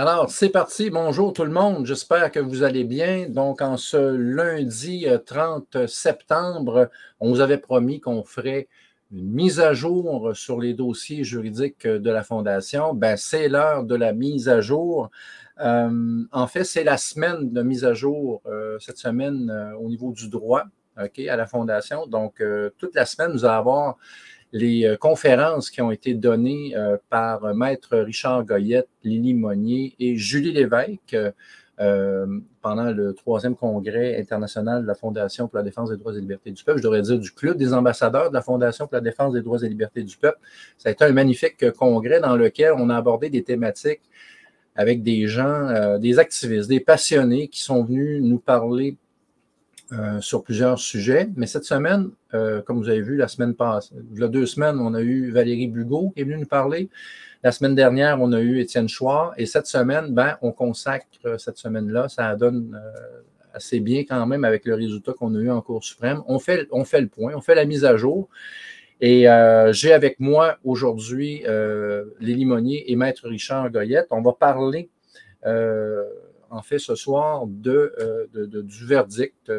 Alors, c'est parti. Bonjour tout le monde. J'espère que vous allez bien. Donc, en ce lundi 30 septembre, on vous avait promis qu'on ferait une mise à jour sur les dossiers juridiques de la Fondation. Ben, c'est l'heure de la mise à jour. En fait, c'est la semaine de mise à jour cette semaine au niveau du droit, OK, à la Fondation. Donc, toute la semaine, nous allons avoir les conférences qui ont été données par Maître Richard Goyette, Lily Monnier et Julie Lévesque pendant le 3e congrès international de la Fondation pour la défense des droits et libertés du peuple. Je devrais dire du Club des ambassadeurs de la Fondation pour la défense des droits et libertés du peuple. Ça a été un magnifique congrès dans lequel on a abordé des thématiques avec des gens, des activistes, des passionnés qui sont venus nous parler sur plusieurs sujets. Mais cette semaine, comme vous avez vu, la semaine passée, il y a 2 semaines, on a eu Valérie Bugault qui est venue nous parler. La semaine dernière, on a eu Étienne Chouard. Et cette semaine, on consacre cette semaine-là. Ça donne assez bien quand même avec le résultat qu'on a eu en Cour suprême. On fait le point, on fait la mise à jour. Et j'ai avec moi aujourd'hui Lily Monnier et Maître Richard Goyette. On va parler en fait, ce soir, du verdict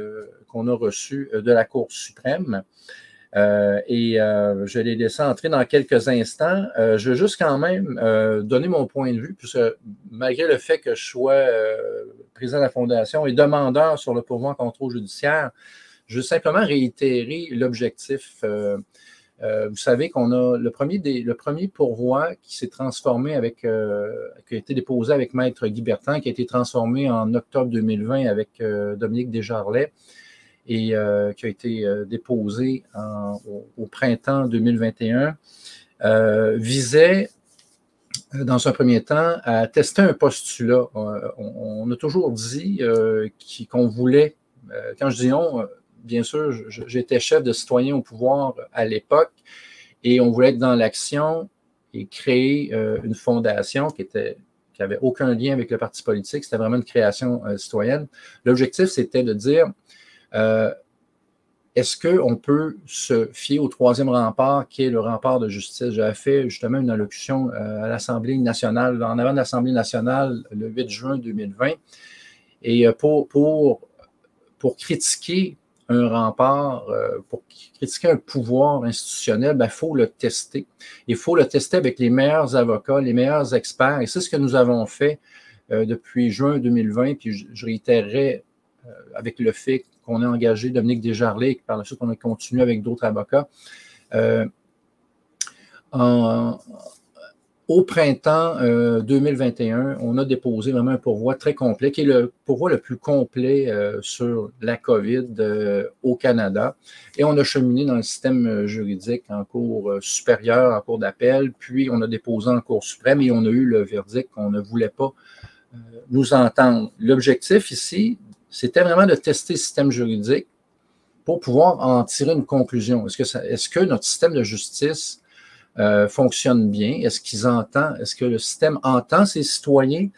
qu'on a reçu de la Cour suprême. Je l'ai laissé entrer dans quelques instants. Je veux juste quand même donner mon point de vue, puisque malgré le fait que je sois président de la Fondation et demandeur sur le pourvoi en contrôle judiciaire, je veux simplement réitérer l'objectif. Vous savez qu'on a le premier pourvoi qui s'est transformé qui a été déposé avec Maître Guy Bertrand, qui a été transformé en octobre 2020 avec Dominique Desjarlais et qui a été déposé au printemps 2021, visait, dans un premier temps, à tester un postulat. On a toujours dit qu'on voulait, quand je dis on, bien sûr, j'étais chef de citoyen au pouvoir à l'époque et on voulait être dans l'action et créer une fondation qui n'avait aucun lien avec le parti politique. C'était vraiment une création citoyenne. L'objectif, c'était de dire est-ce qu'on peut se fier au 3e rempart qui est le rempart de justice? J'avais fait justement une allocution à l'Assemblée nationale, en avant de l'Assemblée nationale le 8 juin 2020. Et pour critiquer un rempart, pour critiquer un pouvoir institutionnel, il faut le tester. Il faut le tester avec les meilleurs avocats, les meilleurs experts. Et c'est ce que nous avons fait depuis juin 2020. Puis je réitérerai avec le fait qu'on a engagé Dominique Desjarlais et que par la suite, on a continué avec d'autres avocats. Au printemps 2021, on a déposé vraiment un pourvoi très complet, qui est le pourvoi le plus complet sur la COVID au Canada. Et on a cheminé dans le système juridique en cour supérieure, en cour d'appel, puis on a déposé en Cour suprême et on a eu le verdict qu'on ne voulait pas nous entendre. L'objectif ici, c'était vraiment de tester le système juridique pour pouvoir en tirer une conclusion. Est-ce que notre système de justice fonctionne bien? Est-ce que le système entend ses citoyens?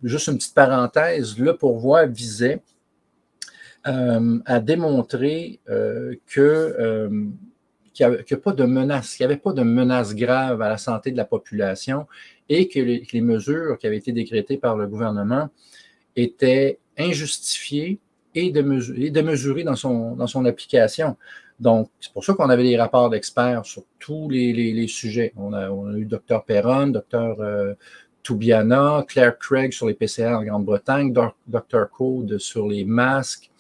Juste une petite parenthèse, le pourvoi visait à démontrer qu'il n'y avait pas de menace grave à la santé de la population et que les mesures qui avaient été décrétées par le gouvernement étaient injustifiées et démesurées dans son application. Donc, c'est pour ça qu'on avait des rapports d'experts sur tous les sujets. On a eu Dr Perron, Dr Toubiana, Claire Craig sur les PCR en Grande-Bretagne, Dr Code sur les masques,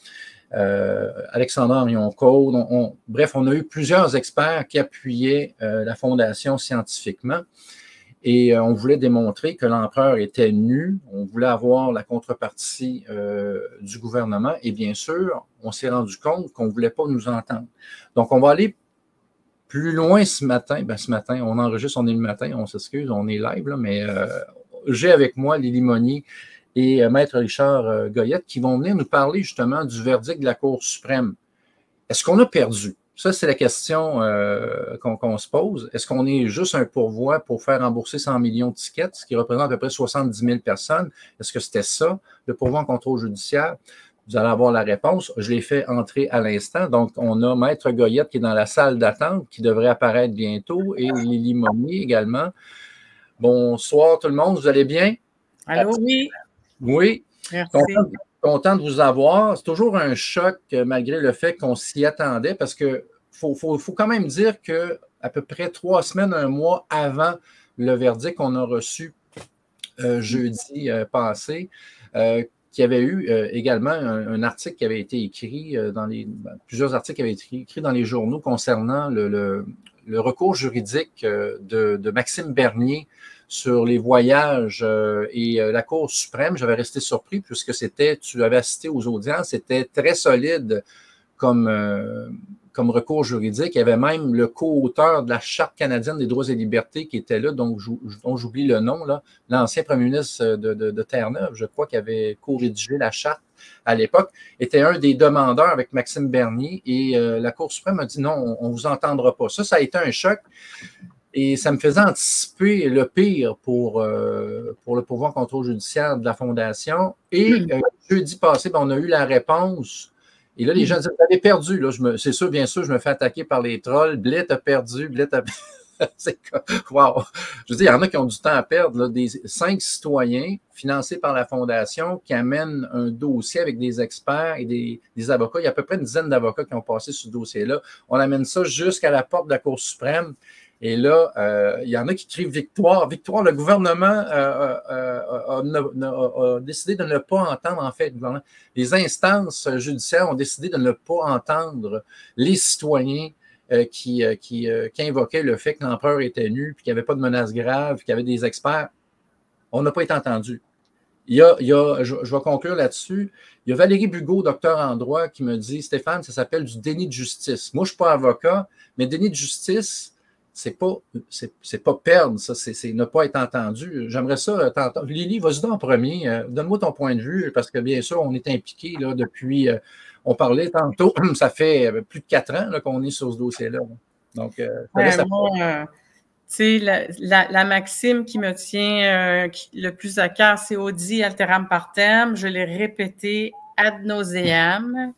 Alexandre Henrion-Code. Bref, on a eu plusieurs experts qui appuyaient la Fondation scientifiquement. Et on voulait démontrer que l'empereur était nu. On voulait avoir la contrepartie du gouvernement. Et bien sûr, on s'est rendu compte qu'on ne voulait pas nous entendre. Donc, on va aller plus loin ce matin. Ce matin, on enregistre, on est le matin, on s'excuse, on est live, là, mais j'ai avec moi Lily Monnier et Maître Richard Goyette qui vont venir nous parler justement du verdict de la Cour suprême. Est-ce qu'on a perdu? Ça, c'est la question qu'on se pose. Est-ce qu'on est juste un pourvoi pour faire rembourser 100 millions de tickets, ce qui représente à peu près 70 000 personnes? Est-ce que c'était ça, le pourvoi en contrôle judiciaire? Vous allez avoir la réponse. Je l'ai fait entrer à l'instant. Donc, on a Maître Goyette qui est dans la salle d'attente, qui devrait apparaître bientôt, et Lily Monnier également. Bonsoir tout le monde, vous allez bien? Allô, oui. Oui. Merci. Content de vous avoir. C'est toujours un choc malgré le fait qu'on s'y attendait parce que faut quand même dire que à peu près 3 semaines, un mois avant le verdict qu'on a reçu jeudi passé, qu'il y avait eu également un article qui avait été écrit plusieurs articles qui avaient été écrits dans les journaux concernant le recours juridique de Maxime Bernier sur les voyages et la Cour suprême. J'avais resté surpris puisque tu avais assisté aux audiences, c'était très solide comme recours juridique. Il y avait même le co-auteur de la Charte canadienne des droits et libertés qui était là, dont j'oublie le nom, l'ancien premier ministre de Terre-Neuve, je crois, qui avait co-rédigé la Charte à l'époque, était un des demandeurs avec Maxime Bernier et la Cour suprême a dit non, on ne vous entendra pas. Ça a été un choc. Et ça me faisait anticiper le pire pour le pouvoir contrôle judiciaire de la Fondation. Et jeudi passé, on a eu la réponse. Et là, les gens disaient, vous avez perdu. Là, c'est sûr, bien sûr, je me fais attaquer par les trolls. Blais a perdu, Blais a perdu. C'est comme, wow! Je veux dire, il y en a qui ont du temps à perdre. Là, 5 citoyens financés par la Fondation qui amènent un dossier avec des experts et des avocats. Il y a à peu près une dizaine d'avocats qui ont passé ce dossier-là. On amène ça jusqu'à la porte de la Cour suprême. Et là, il y en a qui crient victoire. Victoire, le gouvernement a décidé de ne pas entendre, en fait, les instances judiciaires ont décidé de ne pas entendre les citoyens qui invoquaient le fait que l'empereur était nu, puis qu'il n'y avait pas de menaces graves, puis qu'il y avait des experts. On n'a pas été entendu. Je vais conclure là-dessus. Il y a Valérie Bugaud, docteur en droit, qui me dit, Stéphane, ça s'appelle du déni de justice. Moi, je ne suis pas avocat, mais déni de justice, c'est pas perdre, ça, c'est ne pas être entendu. J'aimerais ça t'entendre. Lily, vas-y en premier. Donne-moi ton point de vue, parce que bien sûr, on est impliqué là, depuis, on parlait tantôt, ça fait plus de 4 ans là, qu'on est sur ce dossier-là. Donc, moi, tu sais, la maxime qui me tient le plus à cœur, c'est audi alteram partem. Je l'ai répété ad nauseam.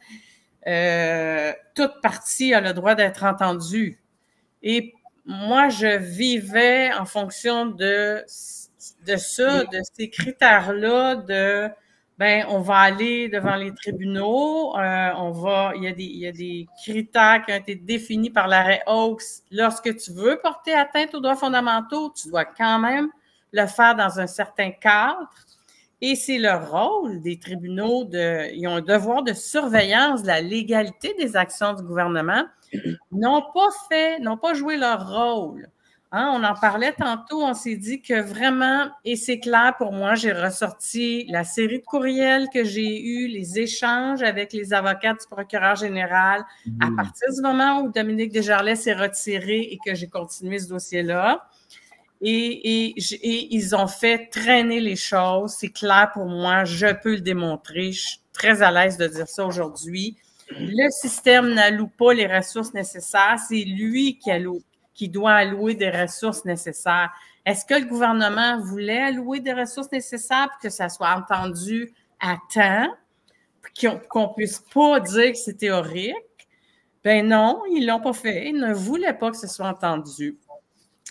Toute partie a le droit d'être entendue. Et moi, je vivais en fonction de ça, de ces critères-là, on va aller devant les tribunaux, il y a des critères qui ont été définis par l'arrêt Oaks. Lorsque tu veux porter atteinte aux droits fondamentaux, tu dois quand même le faire dans un certain cadre. Et c'est le rôle des tribunaux ils ont un devoir de surveillance de la légalité des actions du gouvernement. N'ont pas joué leur rôle. Hein, on en parlait tantôt, on s'est dit que vraiment, et c'est clair pour moi, j'ai ressorti la série de courriels que j'ai eus, les échanges avec les avocats du procureur général, à partir du moment où Dominique Desjarlais s'est retiré et que j'ai continué ce dossier-là. Et ils ont fait traîner les choses. C'est clair pour moi, je peux le démontrer. Je suis très à l'aise de dire ça aujourd'hui. Le système n'alloue pas les ressources nécessaires. C'est lui qui doit allouer des ressources nécessaires. Est-ce que le gouvernement voulait allouer des ressources nécessaires pour que ça soit entendu à temps, qu'on puisse pas dire que c'est théorique? Ben non, ils l'ont pas fait. Ils ne voulaient pas que ce soit entendu.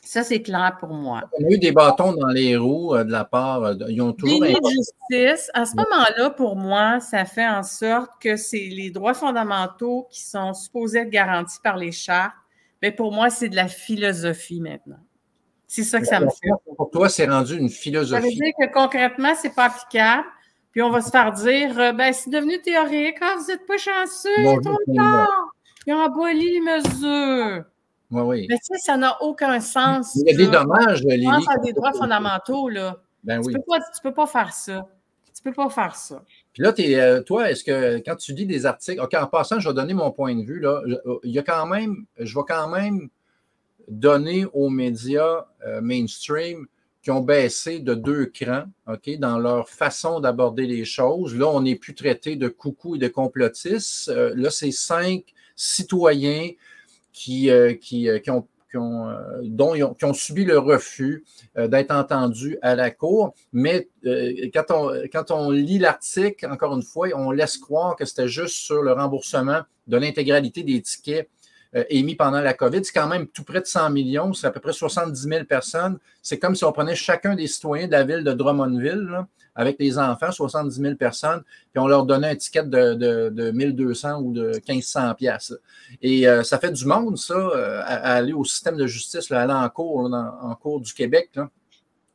Ça, c'est clair pour moi. On a eu des bâtons dans les roues de la part. Ils ont toujours. Déni de justice, à ce moment-là, pour moi, ça fait en sorte que c'est les droits fondamentaux qui sont supposés être garantis par les chartes. Mais pour moi, c'est de la philosophie maintenant. C'est ça que ça me fait. Pour toi, c'est rendu une philosophie. Ça veut dire que concrètement, c'est pas applicable. Puis on va se faire dire, c'est devenu théorique. Ah, vous n'êtes pas chanceux, ils ont aboli les mesures. Oui. Mais tu sais, ça n'a aucun sens. Il y a des dommages, Lily. Je pense à des droits fondamentaux, là. Ben oui. Tu peux pas faire ça. Tu peux pas faire ça. Puis là, toi, est-ce que quand tu lis des articles, OK, en passant, je vais donner mon point de vue, là. Je vais quand même donner aux médias mainstream qui ont baissé de 2 crans, OK, dans leur façon d'aborder les choses. Là, on n'est plus traité de coucou et de complotistes. Là, c'est 5 citoyens qui ont subi le refus d'être entendus à la Cour. Mais quand on lit l'article, encore une fois, on laisse croire que c'était juste sur le remboursement de l'intégralité des tickets émis pendant la COVID. C'est quand même tout près de 100 millions, c'est à peu près 70 000 personnes. C'est comme si on prenait chacun des citoyens de la ville de Drummondville, là, avec les enfants, 70 000 personnes, puis on leur donnait un ticket de 1200 ou de 1500 pièces. Et ça fait du monde, ça, à aller au système de justice, là, aller en cours, là, en cours du Québec, là.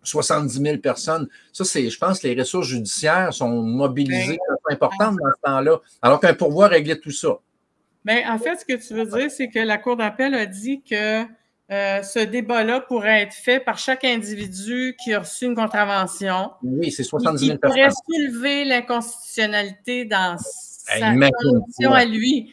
70 000 personnes. Ça, je pense que les ressources judiciaires sont mobilisées de façon importante dans ce temps-là, alors qu'un pourvoi réglait tout ça. Bien, en fait, ce que tu veux dire, c'est que la Cour d'appel a dit que ce débat-là pourrait être fait par chaque individu qui a reçu une contravention. Oui, c'est 70 000 personnes. Il pourrait soulever l'inconstitutionnalité dans sa condition à lui.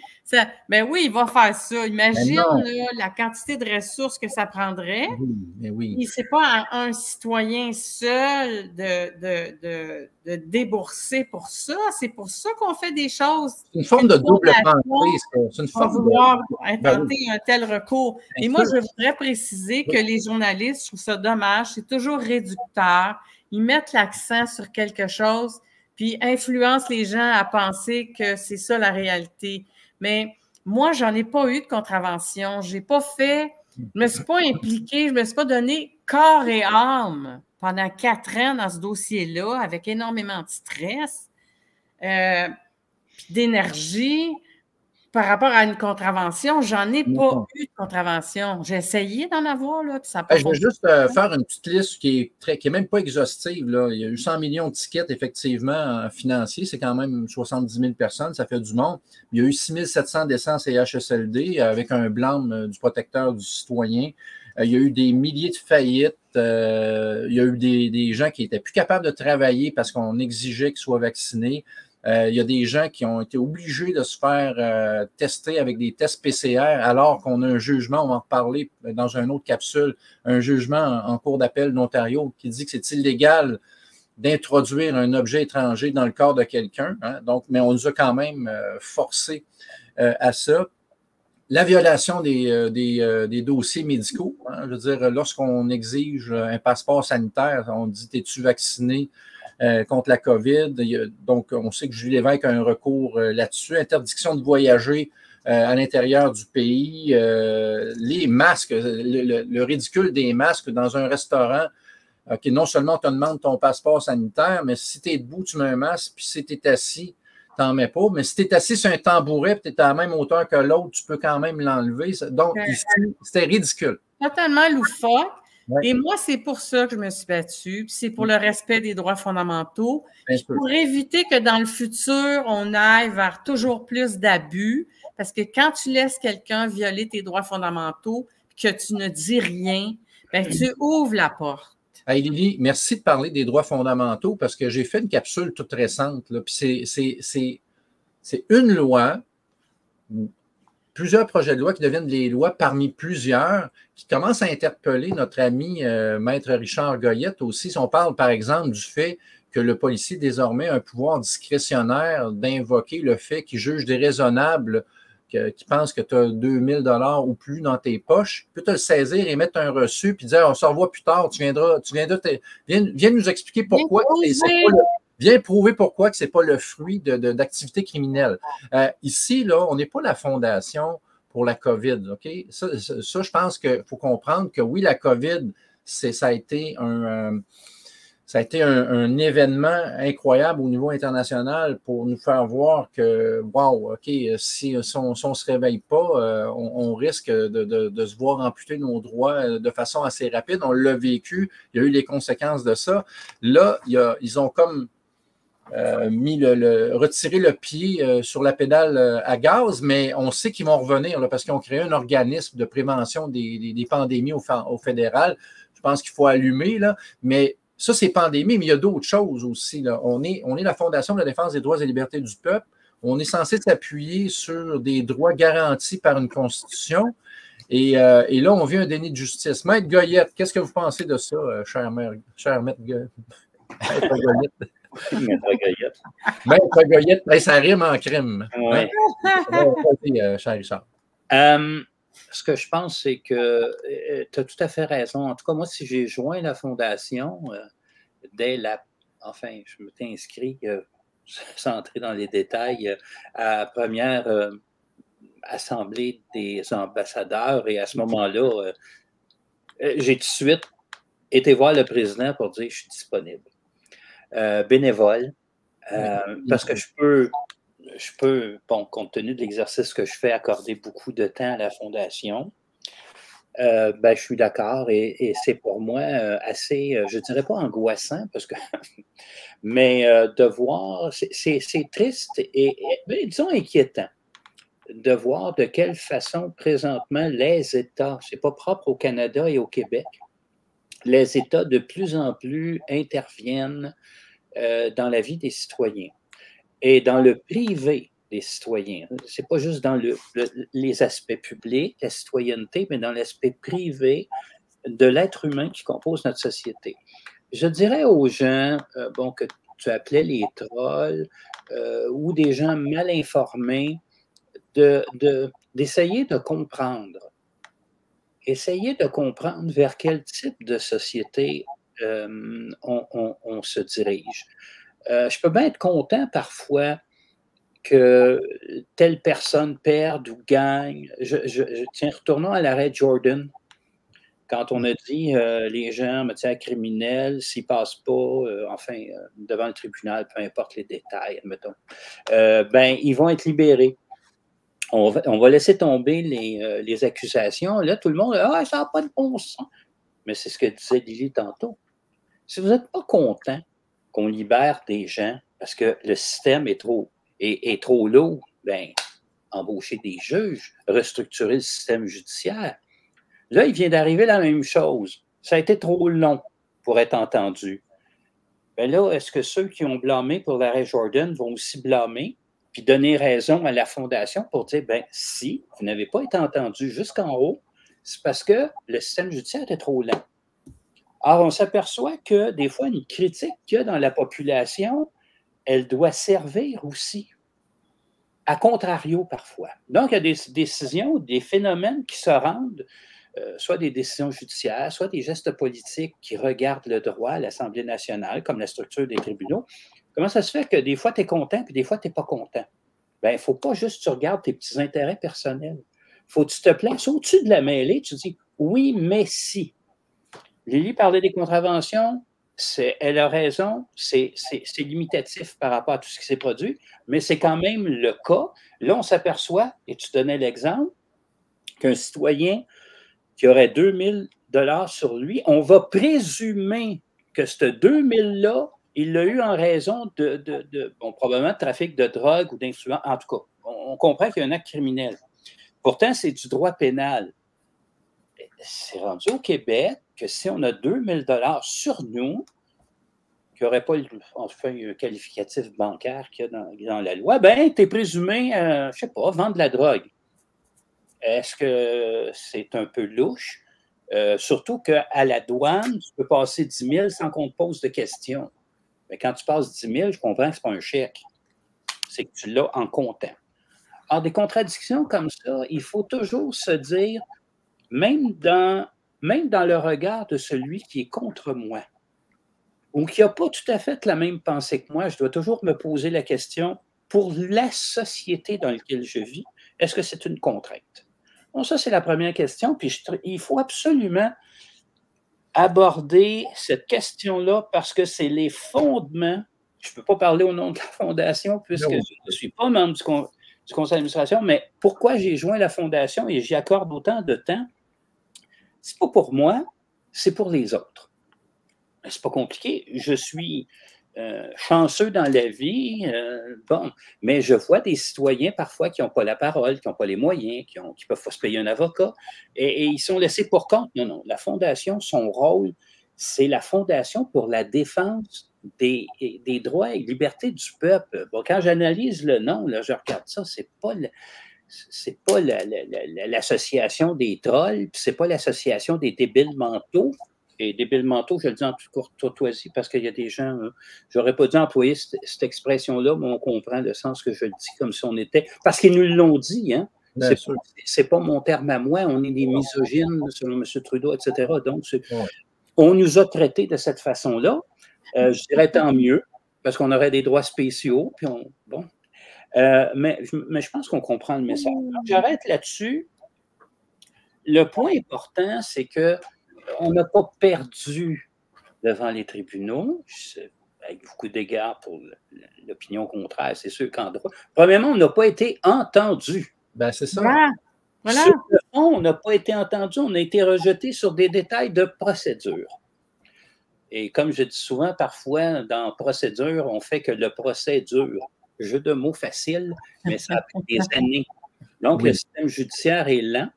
Ben oui, il va faire ça. Imagine là, la quantité de ressources que ça prendrait. Oui, mais oui. Et c'est pas à un citoyen seul de débourser pour ça. C'est pour ça qu'on fait des choses. C'est une forme de double pensée, ça. C'est une forme de vouloir intenter un tel recours. Et moi, je voudrais préciser que les journalistes, je trouve ça dommage, c'est toujours réducteur. Ils mettent l'accent sur quelque chose, puis influencent les gens à penser que c'est ça la réalité. Mais moi, j'en ai pas eu de contravention. J'ai pas fait, je me suis pas impliquée, je me suis pas donné corps et âme pendant 4 ans dans ce dossier-là, avec énormément de stress, puis d'énergie. Par rapport à une contravention, j'en ai pas eu de contravention. J'ai essayé d'en avoir, là, puis ça n'a pas fonctionné. Je vais juste faire une petite liste qui est même pas exhaustive, là. Il y a eu 100 millions de tickets, effectivement, financiers. C'est quand même 70 000 personnes, ça fait du monde. Il y a eu 6 700 décès en CHSLD avec un blâme du protecteur du citoyen. Il y a eu des milliers de faillites. Il y a eu des gens qui étaient plus capables de travailler parce qu'on exigeait qu'ils soient vaccinés. Il y a des gens qui ont été obligés de se faire tester avec des tests PCR alors qu'on a un jugement, on va en reparler dans une autre capsule, un jugement en cour d'appel d'Ontario qui dit que c'est illégal d'introduire un objet étranger dans le corps de quelqu'un. Hein, donc, mais on nous a quand même forcés à ça. La violation des dossiers médicaux. Hein, je veux dire, lorsqu'on exige un passeport sanitaire, on dit « es-tu vacciné ?» contre la COVID. Donc, on sait que Julie Lévesque a un recours là-dessus. Interdiction de voyager à l'intérieur du pays. Les masques, le ridicule des masques dans un restaurant. Okay, non seulement on te demande ton passeport sanitaire, mais si tu es debout, tu mets un masque, puis si tu es assis, tu n'en mets pas. Mais si tu es assis sur un tambouret, puis tu es à la même hauteur que l'autre, tu peux quand même l'enlever. Donc, ici, c'était ridicule. Totalement loufoque. Ouais. Et moi, c'est pour ça que je me suis battue. C'est pour le respect des droits fondamentaux. Pour éviter que dans le futur, on aille vers toujours plus d'abus. Parce que quand tu laisses quelqu'un violer tes droits fondamentaux, que tu ne dis rien, ben, tu ouvres la porte. Hey Lily, merci de parler des droits fondamentaux parce que j'ai fait une capsule toute récente. Là, puis c'est une loi, plusieurs projets de loi qui deviennent des lois parmi plusieurs qui commencent à interpeller notre ami Maître Richard Goyette aussi. Si on parle, par exemple, du fait que le policier désormais a un pouvoir discrétionnaire d'invoquer le fait qu'il juge déraisonnable qui pense que tu as 2000 $ ou plus dans tes poches, peut te le saisir et mettre un reçu puis dire on se revoit plus tard, viens nous expliquer pourquoi viens prouver pourquoi que ce n'est pas le fruit d'activités criminelles. Ici, là, on n'est pas la fondation pour la COVID. OK? Ça je pense qu'il faut comprendre que oui, la COVID, ça a été un événement incroyable au niveau international pour nous faire voir que, wow, OK, si on ne se réveille pas, on risque de se voir amputer nos droits de façon assez rapide. On l'a vécu, il y a eu les conséquences de ça. Là, ils ont comme retiré le pied sur la pédale à gaz, mais on sait qu'ils vont revenir là, parce qu'ils ont créé un organisme de prévention des pandémies au fédéral. Je pense qu'il faut allumer, là, mais ça, c'est pandémie, mais il y a d'autres choses aussi. Là. On est la Fondation de la défense des droits et libertés du peuple. On est censé s'appuyer sur des droits garantis par une constitution. Et là, on vit un déni de justice. Maître Goyette, qu'est-ce que vous pensez de ça, cher Maître Goyette? Maître Goyette. Maître Goyette, ben, ça rime en crime. Ouais. Hein? Cher Richard. Ce que je pense, c'est que tu as tout à fait raison. En tout cas, moi, si j'ai joint la Fondation, enfin, je m'étais inscrit, sans entrer dans les détails, à la première Assemblée des ambassadeurs et à ce moment-là, j'ai tout de suite été voir le président pour dire je suis disponible. Bénévole, parce que je peux, bon, compte tenu de l'exercice que je fais, accorder beaucoup de temps à la Fondation. Je suis d'accord et c'est pour moi assez, je ne dirais pas angoissant, parce que, mais de voir, c'est triste et disons inquiétant de voir de quelle façon présentement les États, c'est pas propre au Canada et au Québec, les États de plus en plus interviennent dans la vie des citoyens et dans le privé des citoyens. C'est pas juste dans les aspects publics, la citoyenneté, mais dans l'aspect privé de l'être humain qui compose notre société. Je dirais aux gens, que tu appelais les trolls ou des gens mal informés, d'essayer de comprendre. Essayer de comprendre vers quel type de société on se dirige. Je peux bien être content parfois que telle personne perde ou gagne. Tiens, retournons à l'arrêt Jordan. Quand on a dit les gens en matière criminelle, s'ils ne passent pas, devant le tribunal, peu importe les détails, admettons, ils vont être libérés. On va laisser tomber les accusations. Là, tout le monde, ça n'a pas de bon sens. Mais c'est ce que disait Lily tantôt. Si vous n'êtes pas content qu'on libère des gens parce que le système est trop lourd, embaucher des juges, restructurer le système judiciaire. Là, il vient d'arriver la même chose. Ça a été trop long pour être entendu. Là, est-ce que ceux qui ont blâmé pour l'arrêt Jordan vont aussi blâmer puis donner raison à la Fondation pour dire, si vous n'avez pas été entendu jusqu'en haut, c'est parce que le système judiciaire était trop lent. Or, on s'aperçoit que des fois, une critique qu'il y a dans la population, elle doit servir aussi, à contrario parfois. Donc, il y a des décisions, des phénomènes qui se rendent, soit des décisions judiciaires, soit des gestes politiques qui regardent le droit à l'Assemblée nationale, comme la structure des tribunaux. Comment ça se fait que des fois, tu es content, puis des fois, tu n'es pas content? Il ne faut pas juste que tu regardes tes petits intérêts personnels. Il faut que tu te places au-dessus de la mêlée, tu te dis, oui, mais si. Lily parlait des contraventions, elle a raison, c'est limitatif par rapport à tout ce qui s'est produit, mais c'est quand même le cas. Là, on s'aperçoit, et tu donnais l'exemple, qu'un citoyen qui aurait 2 000 $ sur lui, on va présumer que ce 2 000-là, il l'a eu en raison probablement de trafic de drogue ou d'influence. En tout cas, on comprend qu'il y a un acte criminel. Pourtant, c'est du droit pénal. C'est rendu au Québec que si on a 2 000 $ sur nous, qu'il n'y aurait pas un qualificatif bancaire qu'il y a dans la loi, tu es présumé, je ne sais pas, vendre de la drogue. Est-ce que c'est un peu louche? Surtout qu'à la douane, tu peux passer 10 000 sans qu'on te pose de questions. Mais quand tu passes 10 000, je comprends que ce n'est pas un chèque. C'est que tu l'as en comptant. Alors, des contradictions comme ça, il faut toujours se dire, même dans le regard de celui qui est contre moi, ou qui n'a pas tout à fait la même pensée que moi, je dois toujours me poser la question, pour la société dans laquelle je vis, est-ce que c'est une contrainte? Bon, ça, c'est la première question. Puis il faut absolument aborder cette question-là parce que c'est les fondements. Je ne peux pas parler au nom de la Fondation puisque je ne suis pas membre du conseil d'administration, mais pourquoi j'ai joint la Fondation et j'y accorde autant de temps? Ce n'est pas pour moi, c'est pour les autres. C'est pas compliqué. Je suis chanceux dans la vie, mais je vois des citoyens parfois qui n'ont pas la parole, qui n'ont pas les moyens, qui peuvent pas se payer un avocat, et ils sont laissés pour compte. Non, la Fondation, son rôle, c'est la Fondation pour la défense des droits et libertés du peuple. Bon, quand j'analyse le nom, là, je regarde ça, c'est pas l'association des trolls, puis c'est pas l'association des débiles mentaux. Et débiles mentaux, je le dis en toute courtoisie parce qu'il y a des gens, j'aurais pas dû employer cette expression-là, mais on comprend le sens que je le dis comme si on était, parce qu'ils nous l'ont dit, hein. C'est pas mon terme à moi, on est des misogynes selon M. Trudeau, etc. Donc, on nous a traités de cette façon-là. Je dirais tant mieux, parce qu'on aurait des droits spéciaux, puis Mais je pense qu'on comprend le message. J'arrête là-dessus. Le point important, c'est qu'on n'a pas perdu devant les tribunaux, avec beaucoup d'égards pour l'opinion contraire, c'est sûr qu'en droit. Premièrement, on n'a pas été entendu. Ben, c'est ça. Voilà. Sur le fond, on n'a pas été entendu, on a été rejeté sur des détails de procédure. Et comme je dis souvent, parfois, dans procédure, on fait que le procès dure. Jeu de mots facile, mais ça a pris des années. Donc, oui. Le système judiciaire est lent.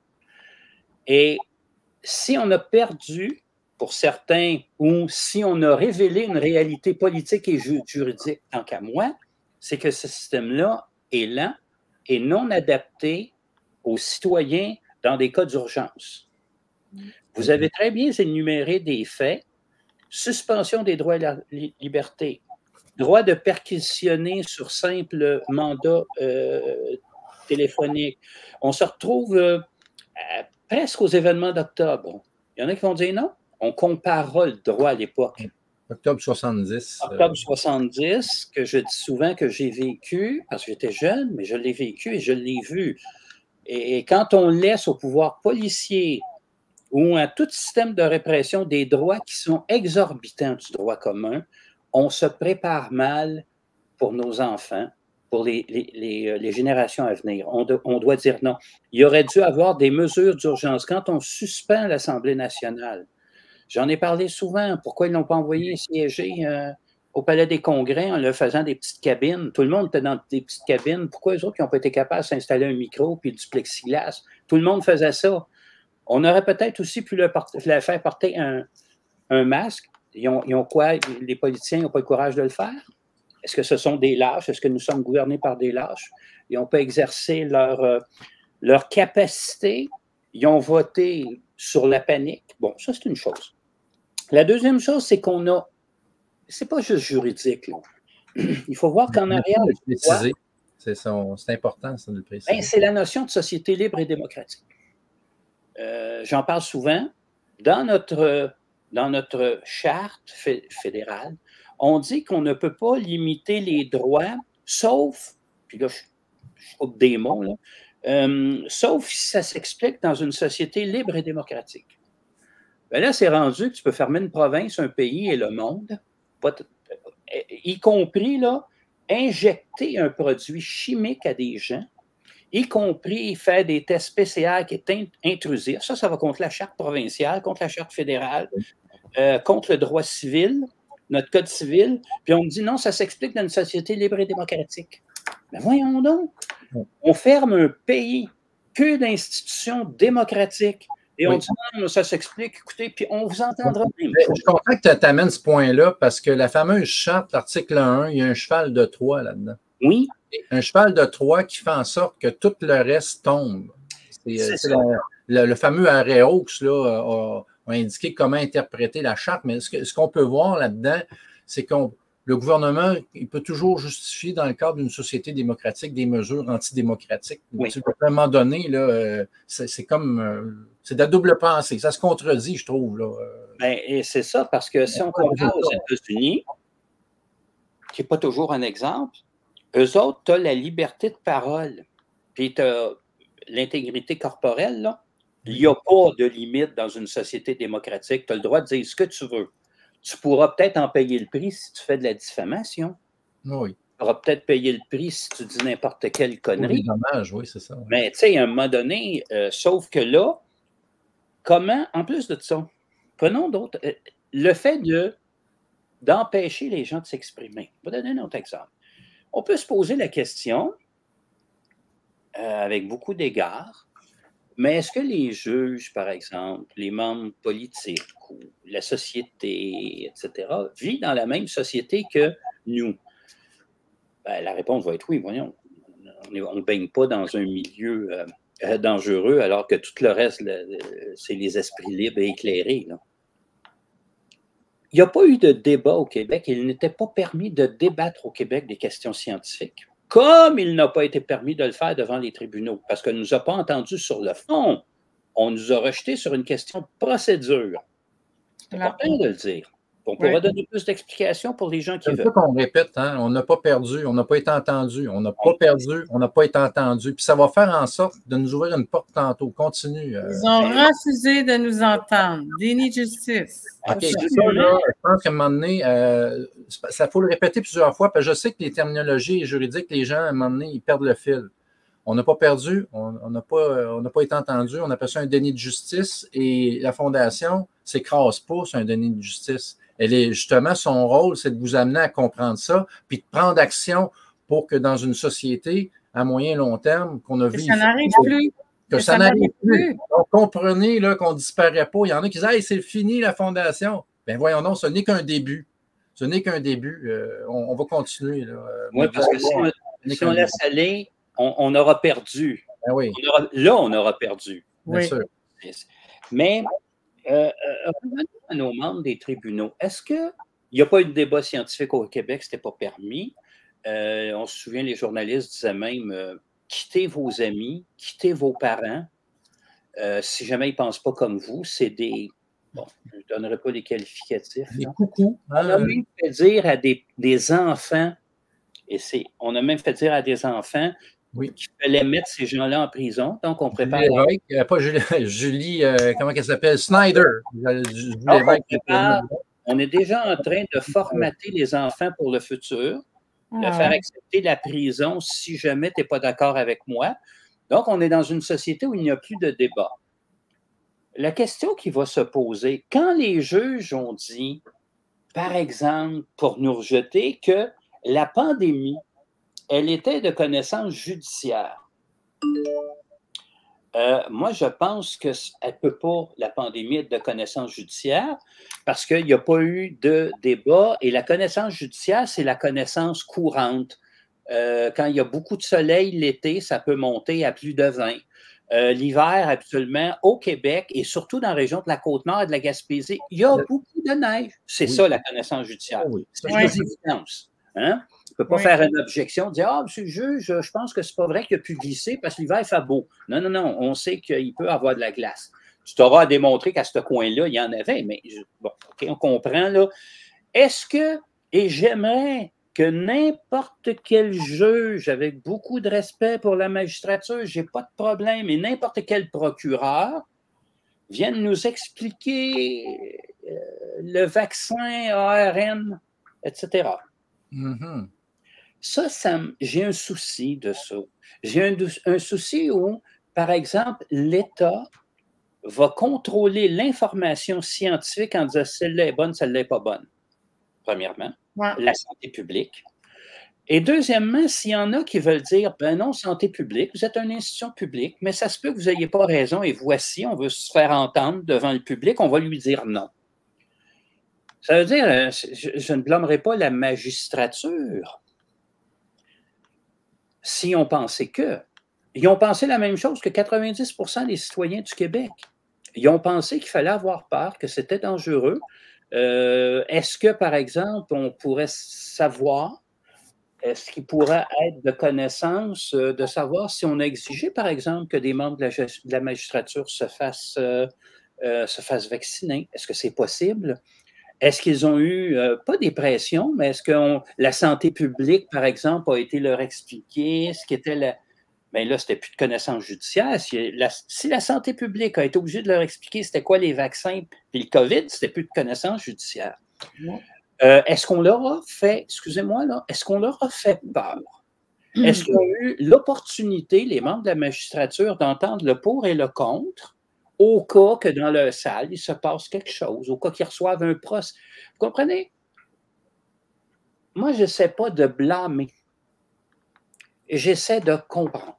Et si on a perdu, pour certains, ou si on a révélé une réalité politique et juridique, tant qu'à moi, c'est que ce système-là est lent et non adapté aux citoyens dans des cas d'urgence. Vous avez très bien énuméré des faits. Suspension des droits et la liberté, droit de perquisitionner sur simple mandat téléphonique. On se retrouve presque aux événements d'octobre. Il y en a qui vont dire non, on comparera le droit à l'époque. Octobre 70. Octobre 70, que je dis souvent que j'ai vécu, parce que j'étais jeune, mais je l'ai vécu et je l'ai vu. Et quand on laisse au pouvoir policier ou à tout système de répression des droits qui sont exorbitants du droit commun, on se prépare mal pour nos enfants, pour les générations à venir. On doit dire non. Il y aurait dû avoir des mesures d'urgence. Quand on suspend l'Assemblée nationale, j'en ai parlé souvent, pourquoi ils ne l'ont pas envoyé siéger au Palais des Congrès en leur faisant des petites cabines? Tout le monde était dans des petites cabines. Pourquoi eux autres qui n'ont pas été capables de s'installer un micro puis du plexiglas? Tout le monde faisait ça. On aurait peut-être aussi pu leur faire porter un masque. Ils ont quoi? Les politiciens n'ont pas le courage de le faire? Est-ce que ce sont des lâches? Est-ce que nous sommes gouvernés par des lâches? Ils n'ont pas exercé leur capacité. Ils ont voté sur la panique. Bon, ça, c'est une chose. La deuxième chose, c'est qu'on a... C'est pas juste juridique, là. Il faut voir qu'en arrière... C'est important, ça, de le préciser. C'est la notion de société libre et démocratique. J'en parle souvent, dans notre charte fédérale, on dit qu'on ne peut pas limiter les droits, sauf, puis là, je coupe des mots, là, sauf si ça s'explique dans une société libre et démocratique. Ben là, c'est rendu que tu peux fermer une province, un pays et le monde, y compris là, injecter un produit chimique à des gens, y compris faire des tests PCR qui est intrusif. Ça va contre la charte provinciale, contre la charte fédérale, contre le droit civil, notre code civil. Puis on me dit non, ça s'explique dans une société libre et démocratique. Mais voyons donc, on ferme un pays que d'institutions démocratiques. Et on dit non, ça s'explique, écoutez, puis on vous entendra même. Je suis content que tu amènes ce point-là parce que la fameuse charte, l'article 1, il y a un cheval de Troie là-dedans. Oui. Un cheval de Troie qui fait en sorte que tout le reste tombe. Le fameux arrêt Hawkes a indiqué comment interpréter la charte, mais ce qu'on peut voir là-dedans, c'est que le gouvernement, il peut toujours justifier dans le cadre d'une société démocratique des mesures antidémocratiques. Oui. À un moment donné, c'est comme... c'est de la double pensée. Ça se contredit, je trouve. Là. Et c'est ça, parce que si on compare aux États-Unis, qui n'est pas toujours un exemple, eux autres, tu as la liberté de parole, puis tu as l'intégrité corporelle. Là. Il n'y a pas de limite dans une société démocratique. Tu as le droit de dire ce que tu veux. Tu pourras peut-être en payer le prix si tu fais de la diffamation. Oui. Tu pourras peut-être payer le prix si tu dis n'importe quelle connerie. Oui, dommage, oui, c'est ça. Mais tu sais, à un moment donné, sauf que là, comment, en plus de ça, prenons d'autres, le fait d'empêcher les gens de s'exprimer. Je vais donner un autre exemple. On peut se poser la question, avec beaucoup d'égards, mais est-ce que les juges, par exemple, les membres politiques ou la société, etc., vivent dans la même société que nous? Ben, la réponse va être oui, voyons. On ne baigne pas dans un milieu dangereux alors que tout le reste, c'est les esprits libres et éclairés. Là. Il n'y a pas eu de débat au Québec. Il n'était pas permis de débattre au Québec des questions scientifiques. Comme il n'a pas été permis de le faire devant les tribunaux, parce qu'on ne nous a pas entendus sur le fond. On nous a rejetés sur une question de procédure. C'est important de le dire. On pourra donner plus d'explications pour les gens qui veulent. C'est ça qu'on répète, hein? On n'a pas perdu, on n'a pas été entendu, on n'a pas perdu, on n'a pas été entendu. Puis ça va faire en sorte de nous ouvrir une porte tantôt. Continue. Ils ont refusé de nous entendre. Déni de justice. OK, ça, là, je pense qu'à un moment donné, ça faut le répéter plusieurs fois, parce que je sais que les terminologies juridiques, les gens, à un moment donné, ils perdent le fil. On n'a pas perdu, on n'a pas été entendu, on appelle ça un déni de justice, et la Fondation ne s'écrase pas sur un déni de justice. Justement, son rôle, c'est de vous amener à comprendre ça, puis de prendre action pour que dans une société, à moyen et long terme, qu'on a vu. Ça n'arrive plus. Que ça n'arrive plus. Donc, comprenez là, qu'on ne disparaît pas. Il y en a qui disent hey, c'est fini la Fondation. Bien, voyons donc, ce n'est qu'un début. Ce n'est qu'un début. On va continuer. Oui, parce que si on laisse aller, on aura perdu. Ben oui. On aura perdu. Bien sûr. Mais revenons à nos membres des tribunaux. Est-ce qu'il n'y a pas eu de débat scientifique au Québec? Ce n'était pas permis. On se souvient, les journalistes disaient même quittez vos amis, quittez vos parents. Si jamais ils ne pensent pas comme vous, c'est des... Bon, je ne donnerai pas les qualificatifs. Des coucous. On a même fait dire à des enfants, on a même fait dire à des enfants qu'il fallait mettre ces gens-là en prison. Donc, on prépare... Pas Julie, comment elle s'appelle? Snyder. On est déjà en train de formater les enfants pour le futur, de faire accepter la prison si jamais tu n'es pas d'accord avec moi. Donc, on est dans une société où il n'y a plus de débat. La question qui va se poser, quand les juges ont dit, par exemple, pour nous rejeter, que la pandémie, elle était de connaissance judiciaire. Moi, je pense qu'elle ne peut pas, la pandémie, être de connaissance judiciaire parce qu'il n'y a pas eu de débat. Et la connaissance judiciaire, c'est la connaissance courante. Quand il y a beaucoup de soleil l'été, ça peut monter à plus de 20. L'hiver, habituellement, au Québec et surtout dans la région de la Côte-Nord et de la Gaspésie, il y a beaucoup de neige. C'est ça, la connaissance judiciaire. C'est des évidences. Hein? On ne peut pas faire une objection, dire « Ah, monsieur le juge, je pense que ce n'est pas vrai qu'il a pu glisser parce que l'hiver, il fait beau. » Non, non, non, on sait qu'il peut avoir de la glace. Tu t'auras à démontrer qu'à ce coin-là, il y en avait, mais bon, OK, on comprend, là. Est-ce que, et j'aimerais que n'importe quel juge, avec beaucoup de respect pour la magistrature, je n'ai pas de problème, et n'importe quel procureur vienne nous expliquer le vaccin ARN, etc. Mm-hmm. Ça, j'ai un souci de ça. J'ai un souci où, par exemple, l'État va contrôler l'information scientifique en disant celle-là est bonne, celle-là n'est pas bonne. Premièrement, la santé publique. Et deuxièmement, s'il y en a qui veulent dire ben non, santé publique, vous êtes une institution publique, mais ça se peut que vous n'ayez pas raison et voici, on veut se faire entendre devant le public, on va lui dire non. Ça veut dire, je ne blâmerai pas la magistrature si on pensait que. Ils ont pensé la même chose que 90% des citoyens du Québec. Ils ont pensé qu'il fallait avoir peur, que c'était dangereux. Est-ce que, par exemple, on pourrait savoir, est-ce qu'il pourrait être de connaissance de savoir si on a exigé, par exemple, que des membres de la magistrature se fassent vacciner? Est-ce que c'est possible? Est-ce qu'ils ont eu, pas des pressions, mais est-ce que la santé publique, par exemple, a été leur expliquer ce qu'était bien là, c'était plus de connaissance judiciaire. Si la santé publique a été obligée de leur expliquer c'était quoi les vaccins puis le COVID, c'était plus de connaissance judiciaire. Est-ce qu'on leur a fait, excusez-moi, là, est-ce qu'on leur a fait peur? Est-ce qu'ils ont eu l'opportunité, les membres de la magistrature, d'entendre le pour et le contre au cas que dans leur salle, il se passe quelque chose, au cas qu'ils reçoivent un procès? Vous comprenez? Moi, je n'essaie pas de blâmer. J'essaie de comprendre.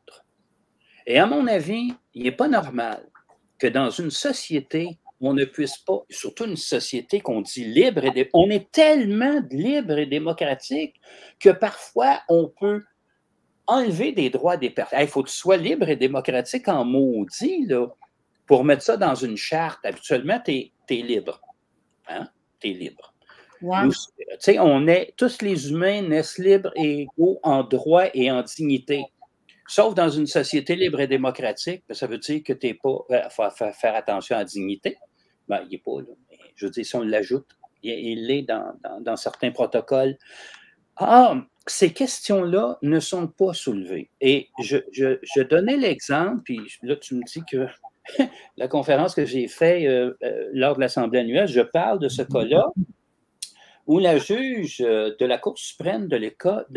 Et à mon avis, il n'est pas normal que dans une société, on ne puisse pas, surtout une société qu'on dit libre, on est tellement libre et démocratique que parfois on peut enlever des droits des personnes. Il faut que tu sois libre et démocratique en maudit, là, pour mettre ça dans une charte. Habituellement, tu es libre. Hein? Tu es libre. Ouais. Tous les humains naissent libres et égaux en droit et en dignité. Sauf dans une société libre et démocratique, ça veut dire que tu n'es pas. Il faut faire attention à la dignité. Ben, il n'est pas là. Mais, je veux dire, si on l'ajoute, il l'est dans certains protocoles. Ah, ces questions-là ne sont pas soulevées. Et je donnais l'exemple, puis là, tu me dis que la conférence que j'ai faite lors de l'Assemblée annuelle, je parle de ce cas-là où la juge de la Cour suprême de l'époque,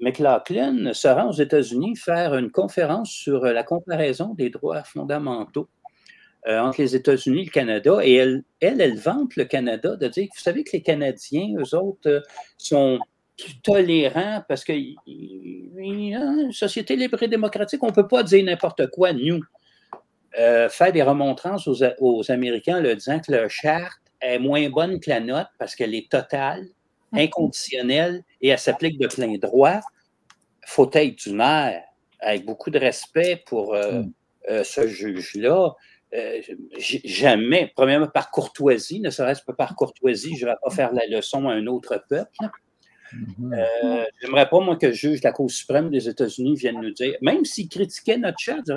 McLaughlin, se rend aux États-Unis faire une conférence sur la comparaison des droits fondamentaux entre les États-Unis et le Canada. Et elle vante le Canada de dire, vous savez que les Canadiens, eux autres, sont tolérants parce que une société libre et démocratique, on ne peut pas dire n'importe quoi, nous. Faire des remontrances aux Américains en leur disant que leur charte est moins bonne que la nôtre parce qu'elle est totale, inconditionnelle et elle s'applique de plein droit. Il faut être du nerf, avec beaucoup de respect pour ce juge-là. Jamais, premièrement par courtoisie, ne serait-ce pas par courtoisie, je ne vais pas faire la leçon à un autre peuple. J'aimerais pas, moi, que le juge de la Cour suprême des États-Unis vienne nous dire, même s'il critiquait notre charte,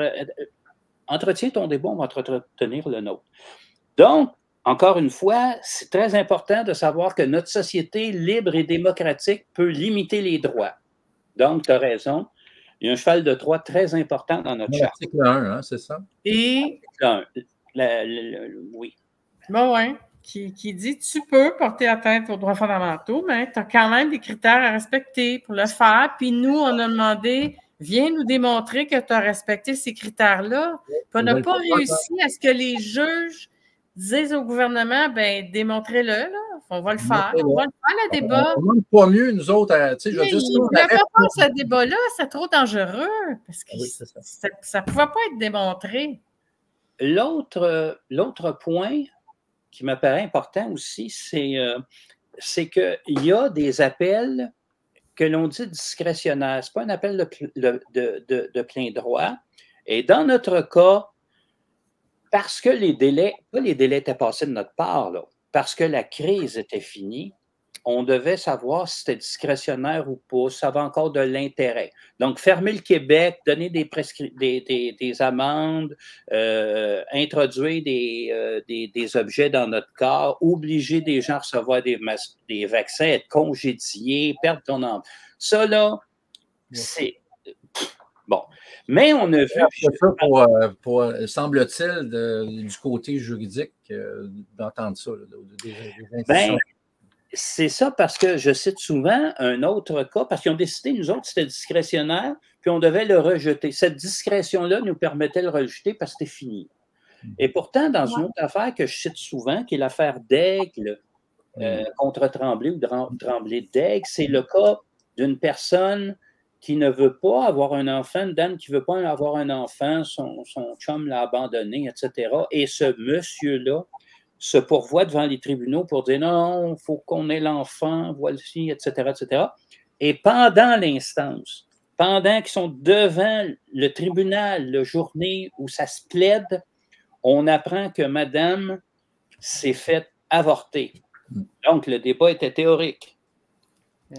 entretiens ton débat, on va entretenir le nôtre. Donc, encore une fois, c'est très important de savoir que notre société libre et démocratique peut limiter les droits. Donc, tu as raison. Il y a un cheval de Troie très important dans notre charte. L'article 1, hein, c'est ça? Et. Oui. Bon, oui. Qui dit tu peux porter atteinte aux droits fondamentaux, mais tu as quand même des critères à respecter pour le faire. Puis nous, on a demandé, viens nous démontrer que tu as respecté ces critères-là. Puis on n'a pas réussi à ce que les juges disent au gouvernement, ben démontrez-le, là. On va le faire. On va le faire, le débat. On ne demande pas mieux, nous autres. Je veux dire, si on ne pas faire ce débat-là, c'est trop dangereux. Parce que ça ne pouvait pas être démontré. L'autre point qui me paraît important aussi, c'est qu'il y a des appels que l'on dit discrétionnaires. Ce n'est pas un appel de plein droit. Et dans notre cas, parce que les délais étaient passés de notre part, là, parce que la crise était finie, on devait savoir si c'était discrétionnaire ou pas, si ça avait encore de l'intérêt. Donc, fermer le Québec, donner des amendes, introduire des objets dans notre corps, obliger des gens à recevoir des vaccins, être congédiés, perdre ton emploi. Ça, là, c'est... Bon. Mais on a vu... C'est ça pour semble-t-il, du côté juridique, d'entendre ça. C'est ça parce que je cite souvent un autre cas, parce qu'ils ont décidé, nous autres, c'était discrétionnaire, puis on devait le rejeter. Cette discrétion-là nous permettait de le rejeter parce que c'était fini. Et pourtant, dans une autre affaire que je cite souvent, qui est l'affaire d'Aigle contre Tremblay ou Tremblay-Daigle, c'est le cas d'une personne qui ne veut pas avoir un enfant, une dame qui ne veut pas avoir un enfant, son chum l'a abandonné, etc. Et ce monsieur-là se pourvoit devant les tribunaux pour dire non, il faut qu'on ait l'enfant, voici, etc., etc. Et pendant l'instance, pendant qu'ils sont devant le tribunal, la journée où ça se plaide, on apprend que madame s'est faite avorter. Donc, le débat était théorique.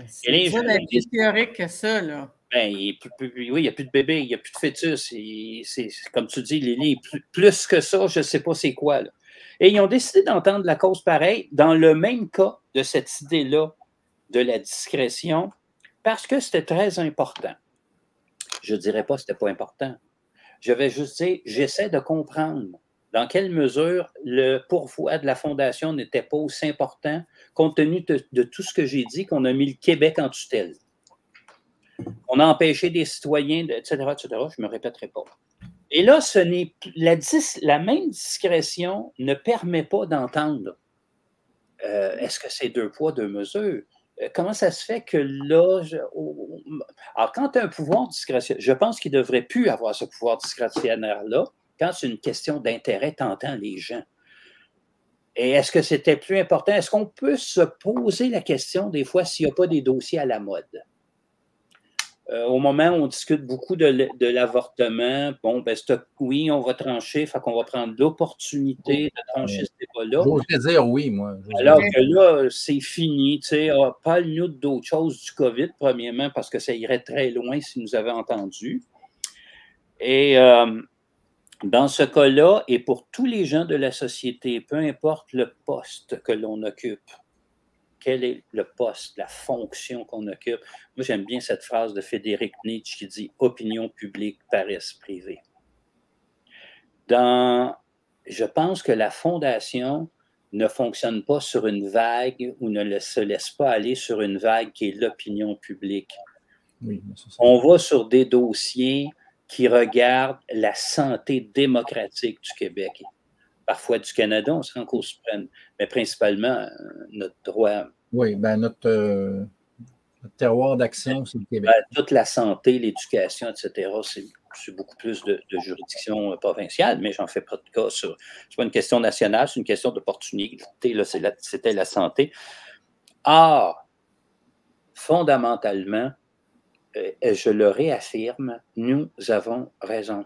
C'est plus théorique que ça, là. Ben, oui, il n'y a plus de bébé, il n'y a plus de fœtus. C'est, comme tu dis, Lily, plus que ça, je ne sais pas c'est quoi, là. Et ils ont décidé d'entendre la cause pareille dans le même cas de cette idée-là de la discrétion parce que c'était très important. Je ne dirais pas que ce n'était pas important. Je vais juste dire, j'essaie de comprendre dans quelle mesure le pourvoi de la Fondation n'était pas aussi important compte tenu de tout ce que j'ai dit, qu'on a mis le Québec en tutelle. On a empêché des citoyens, etc., etc. Je ne me répéterai pas. Et là, la même discrétion ne permet pas d'entendre. Est-ce que c'est 2 poids, 2 mesures? Comment ça se fait que là... Alors, quand tu as un pouvoir discrétionnaire, je pense qu'il ne devrait plus avoir ce pouvoir discrétionnaire-là. Quand c'est une question d'intérêt, tu entends les gens. Et est-ce que c'était plus important? Est-ce qu'on peut se poser la question des fois s'il n'y a pas des dossiers à la mode? Au moment où on discute beaucoup de l'avortement, bon, ben, oui, on va trancher, fait qu'on va prendre l'opportunité de trancher ce débat-là. J'oserais dire oui, moi. Alors que là, c'est fini, tu sais, parle-nous d'autres choses du COVID, premièrement, parce que ça irait très loin si nous avait entendu. Et Dans ce cas-là, et pour tous les gens de la société, peu importe le poste que l'on occupe, quel est le poste, la fonction qu'on occupe. Moi, j'aime bien cette phrase de Frédéric Nietzsche qui dit « Opinion publique, paresse privée ». Je pense que la fondation ne fonctionne pas sur une vague ou ne se laisse pas aller sur une vague qui est l'opinion publique. Oui, on va sur des dossiers qui regardent la santé démocratique du Québec. Parfois du Canada, on se rend Cour suprême, mais principalement notre droit. Oui, ben notre terroir d'action, c'est le Québec. Ben, toute la santé, l'éducation, etc., c'est beaucoup plus de juridiction provinciale, mais j'en fais pas de cas sur. C'est pas une question nationale, c'est une question d'opportunité. Là, c'était la santé. Or, fondamentalement, je le réaffirme, nous avons raison.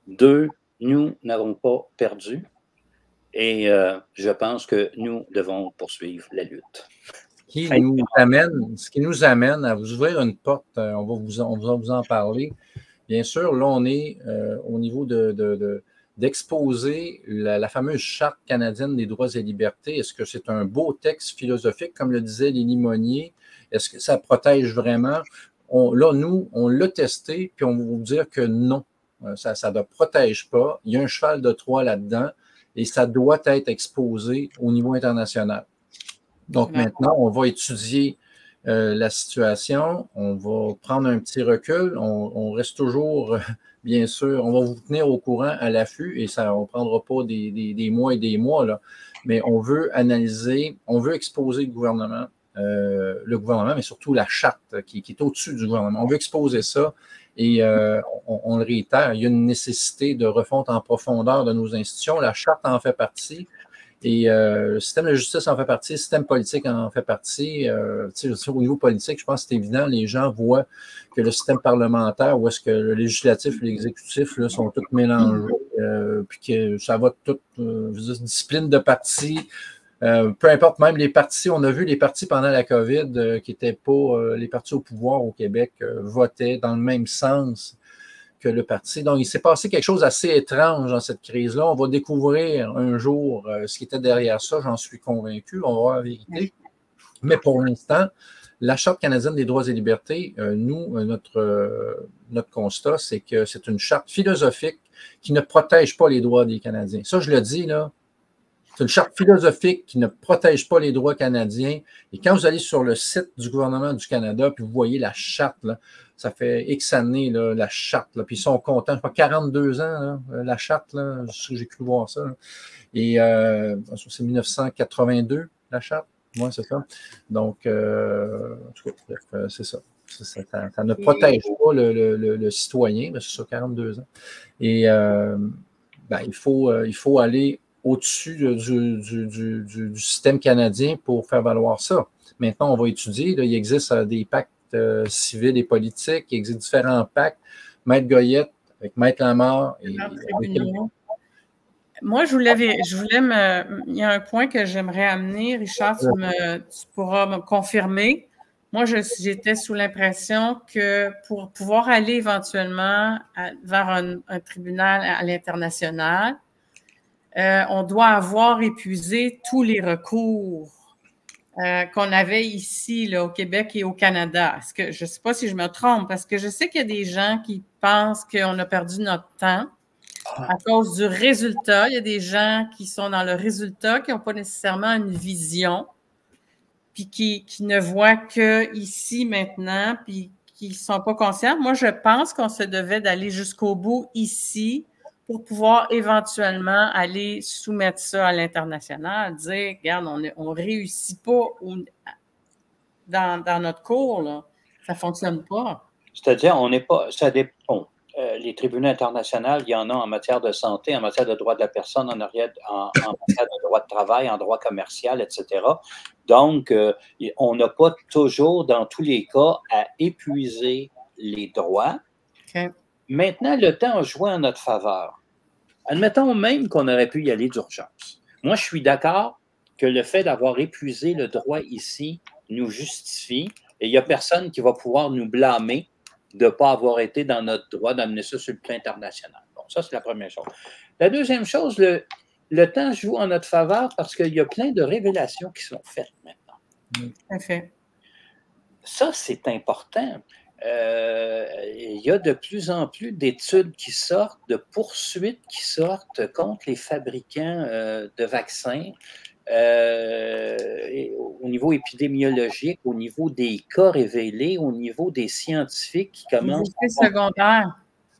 2, nous n'avons pas perdu. Et je pense que nous devons poursuivre la lutte. Ce qui nous amène à vous ouvrir une porte, on va vous en parler. Bien sûr, là, on est au niveau d'exposer la fameuse Charte canadienne des droits et libertés. Est-ce que c'est un beau texte philosophique, comme le disait Lélie Monnier? Est-ce que ça protège vraiment? Là, nous, on l'a testé, puis on va vous dire que non, ça ne protège pas. Il y a un cheval de Troie là-dedans et ça doit être exposé au niveau international. Donc maintenant, on va étudier la situation, on va prendre un petit recul, on reste toujours, bien sûr, on va vous tenir au courant à l'affût et ça, on ne prendra pas des mois et des mois, là, mais on veut analyser, on veut exposer le gouvernement, mais surtout la charte qui est au-dessus du gouvernement. On veut exposer ça et on le réitère, il y a une nécessité de refonte en profondeur de nos institutions. La charte en fait partie. Et le système de justice en fait partie, le système politique en fait partie. Au niveau politique, je pense que c'est évident, les gens voient que le système parlementaire, où est-ce que le législatif et l'exécutif là, sont tous mélangés, puis que ça va toute discipline de parti. Peu importe, même les partis, on a vu les partis pendant la COVID qui n'étaient pas les partis au pouvoir au Québec votaient dans le même sens que le parti. Donc, il s'est passé quelque chose d'assez étrange dans cette crise-là. On va découvrir un jour ce qui était derrière ça, j'en suis convaincu. On va voir la vérité. Mais pour l'instant, la Charte canadienne des droits et libertés, notre constat, c'est que c'est une charte philosophique qui ne protège pas les droits des Canadiens. Ça, je le dis, là. C'est une charte philosophique qui ne protège pas les droits canadiens. Et quand vous allez sur le site du gouvernement du Canada, puis vous voyez la charte, là, ça fait X années, là, la charte, là, puis ils sont contents. Je crois 42 ans, là, la charte, là, j'ai cru voir ça. Là. Et c'est 1982, la charte. Moi, c'est ça. Donc, c'est ça. Ça ne protège pas le citoyen, mais c'est ça, 42 ans. Et il faut aller au-dessus du système canadien pour faire valoir ça. Maintenant, on va étudier. Là, il existe des pactes civils et politiques. Il existe différents pactes. Maître Goyette avec Maître Lamarre. Moi, il y a un point que j'aimerais amener. Richard, tu pourras me confirmer. Moi, j'étais sous l'impression que pour pouvoir aller éventuellement vers un tribunal à l'international, on doit avoir épuisé tous les recours qu'on avait ici, là, au Québec et au Canada. Je ne sais pas si je me trompe, parce que je sais qu'il y a des gens qui pensent qu'on a perdu notre temps à cause du résultat. Il y a des gens qui sont dans le résultat, qui n'ont pas nécessairement une vision, puis qui ne voient que ici, maintenant, puis qui ne sont pas conscients. Moi, je pense qu'on se devait d'aller jusqu'au bout ici, pour pouvoir éventuellement aller soumettre ça à l'international, dire, regarde, on ne réussit pas dans notre cours, là. Ça ne fonctionne pas. C'est-à-dire, on n'est pas, ça dépend. Les tribunaux internationaux, il y en a en matière de santé, en matière de droits de la personne, en matière de droit de travail, en droit commercial, etc. Donc, on n'a pas toujours, dans tous les cas, à épuiser les droits. Okay. Maintenant, le temps a joué en notre faveur. Admettons même qu'on aurait pu y aller d'urgence. Moi, je suis d'accord que le fait d'avoir épuisé le droit ici nous justifie et il n'y a personne qui va pouvoir nous blâmer de ne pas avoir été dans notre droit d'amener ça sur le plan international. Bon, ça, c'est la première chose. La deuxième chose, le temps joue en notre faveur parce qu'il y a plein de révélations qui sont faites maintenant. Tout à fait. Ça, c'est important. Il y a de plus en plus d'études qui sortent, de poursuites qui sortent contre les fabricants de vaccins au niveau épidémiologique, au niveau des cas révélés, au niveau des scientifiques qui commencent... Les effets secondaires.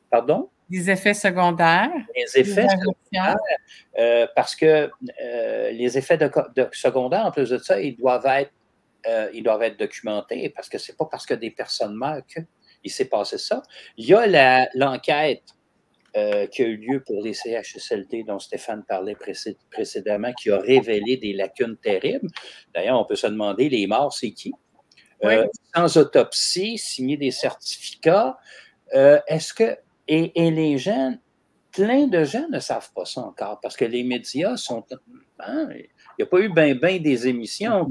Pardon? Les effets secondaires. Les effets secondaires, parce que les effets secondaires, en plus de ça, ils doivent être documentés, parce que c'est pas parce que des personnes meurent qu'il s'est passé ça. Il y a l'enquête qui a eu lieu pour les CHSLD dont Stéphane parlait précédemment, qui a révélé des lacunes terribles. D'ailleurs, on peut se demander, les morts, c'est qui? Oui. Sans autopsie, signer des certificats. Est-ce que... Et les gens, plein de gens ne savent pas ça encore, parce que les médias sont... Hein, il n'y a pas eu ben des émissions.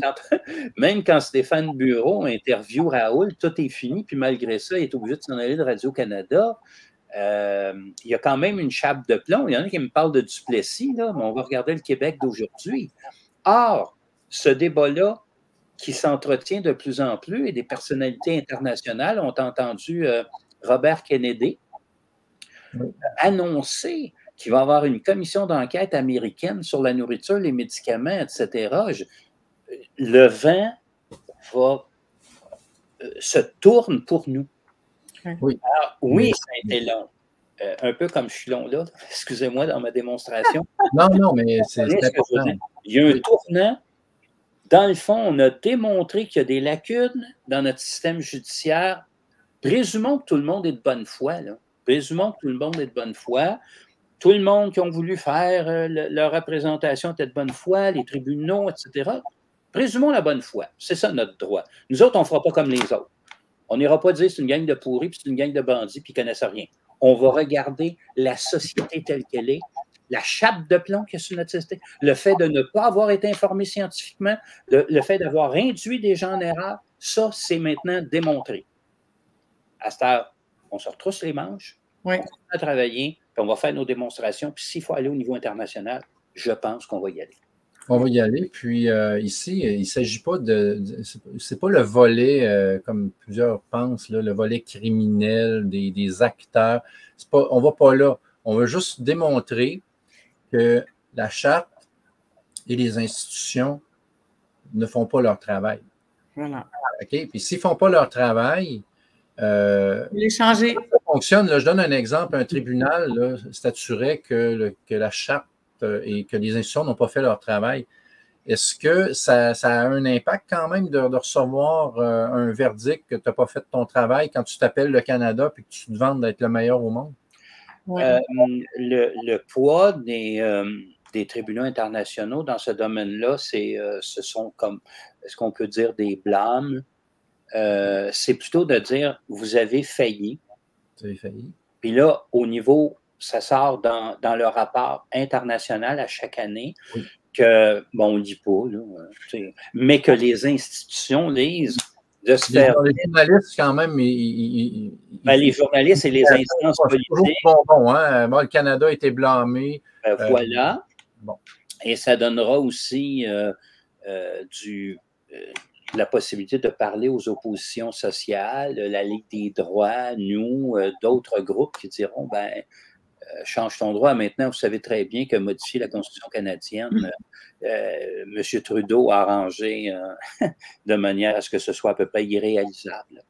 Même quand Stéphane Bureau interviewe Raoul, tout est fini, puis malgré ça, il est obligé de s'en aller de Radio-Canada. Il y a quand même une chape de plomb. Il y en a qui me parlent de Duplessis, là, mais on va regarder le Québec d'aujourd'hui. Or, ce débat-là qui s'entretient de plus en plus, et des personnalités internationales ont entendu Robert Kennedy annoncer qu'il va y avoir une commission d'enquête américaine sur la nourriture, les médicaments, etc. Le vent se tourne pour nous. Oui, alors, oui, ça a été long. Un peu comme je suis long là, excusez-moi dans ma démonstration. Non, mais c'est important. Il y a un tournant. Dans le fond, on a démontré qu'il y a des lacunes dans notre système judiciaire. Présumons que tout le monde est de bonne foi, là. Présumons que tout le monde est de bonne foi. Tout le monde qui ont voulu faire leur représentation était de bonne foi, les tribunaux, etc. Présumons la bonne foi. C'est ça notre droit. Nous autres, on ne fera pas comme les autres. On n'ira pas dire c'est une gang de pourris, puis c'est une gang de bandits, puis ils ne connaissent rien. On va regarder la société telle qu'elle est, la chape de plomb qu'il y a sur notre société, le fait de ne pas avoir été informé scientifiquement, le fait d'avoir induit des gens en erreur, ça, c'est maintenant démontré. À cette heure, on se retrousse les manches, oui. On va travailler, puis on va faire nos démonstrations, puis s'il faut aller au niveau international, je pense qu'on va y aller. On va y aller. Puis ici, il ne s'agit pas c'est pas le volet, comme plusieurs pensent, là, le volet criminel des acteurs. On ne va pas là. On veut juste démontrer que la charte et les institutions ne font pas leur travail. Voilà. OK? Puis s'ils ne font pas leur travail, les changer. Ça fonctionne. Là, je donne un exemple. Un tribunal là, statuerait que la charte et que les institutions n'ont pas fait leur travail. Est-ce que ça a un impact quand même de recevoir un verdict que tu n'as pas fait ton travail quand tu t'appelles le Canada et que tu te vantes d'être le meilleur au monde? Ouais. Le poids des tribunaux internationaux dans ce domaine-là, ce sont comme, est-ce qu'on peut dire des blâmes? C'est plutôt de dire, vous avez failli. Vous avez failli. Puis là, au niveau, ça sort dans le rapport international à chaque année, oui. Que, bon, on ne dit pas, là, mais que les institutions lisent, de se faire... Les journalistes, quand même, les journalistes et les instances politiques... Hein? Bon, le Canada a été blâmé. Voilà. Bon. Et ça donnera aussi la possibilité de parler aux oppositions sociales, la Ligue des droits, nous, d'autres groupes qui diront, change ton droit. Maintenant, vous savez très bien que modifier la Constitution canadienne, M. Trudeau a arrangé de manière à ce que ce soit à peu près irréalisable.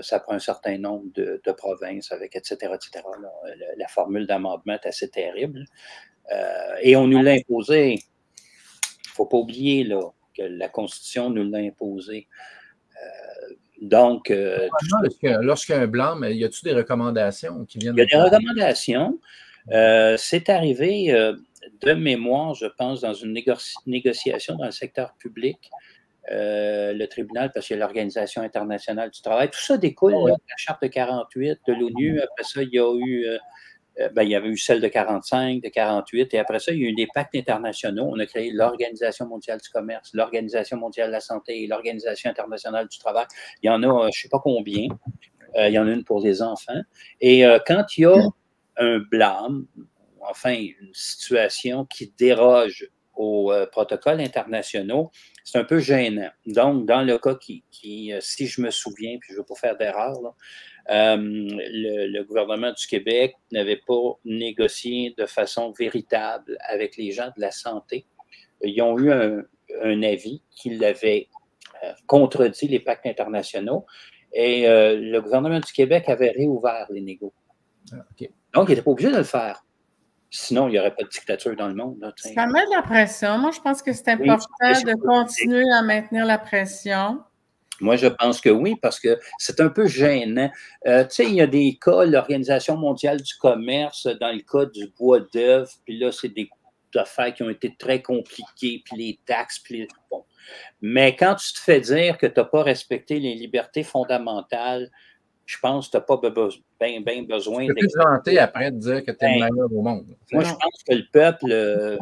Ça prend un certain nombre de provinces avec etc. etc. Là, la formule d'amendement est assez terrible. Et on nous l'a imposé. Il ne faut pas oublier là, que la Constitution nous l'a imposé. Donc, lorsqu'il y a un blâme, y a-t-il des recommandations qui viennent? Il y a des recommandations. C'est arrivé de mémoire, je pense, dans une négociation dans le secteur public, le tribunal, parce qu'il y a l'Organisation internationale du travail. Tout ça découle de la Charte de 48 de l'ONU. Après ça, il y a eu... il y avait eu celle de 45, de 48, et après ça, il y a eu des pactes internationaux. On a créé l'Organisation mondiale du commerce, l'Organisation mondiale de la santé et l'Organisation internationale du travail. Il y en a, je ne sais pas combien. Il y en a une pour les enfants. Et quand il y a un blâme, enfin une situation qui déroge aux protocoles internationaux, c'est un peu gênant. Donc, dans le cas si je me souviens, puis je ne veux pas faire d'erreur, le gouvernement du Québec n'avait pas négocié de façon véritable avec les gens de la santé. Ils ont eu un avis qui l'avait contredit les pactes internationaux et le gouvernement du Québec avait réouvert les négos. Okay. Donc, il n'était pas obligé de le faire. Sinon, il n'y aurait pas de dictature dans le monde. Là, ça met de la pression. Moi, je pense que c'est important de continuer à maintenir la pression. Moi, je pense que oui, parce que c'est un peu gênant. Tu sais, il y a des cas, l'Organisation mondiale du commerce, dans le cas du bois d'œuvre, puis là, c'est des affaires qui ont été très compliquées, puis les taxes, puis bon. Mais quand tu te fais dire que tu n'as pas respecté les libertés fondamentales, je pense que tu n'as pas bien besoin de... Tu peux te vanter après de dire que tu es le meilleur au monde. Moi, je pense que le peuple,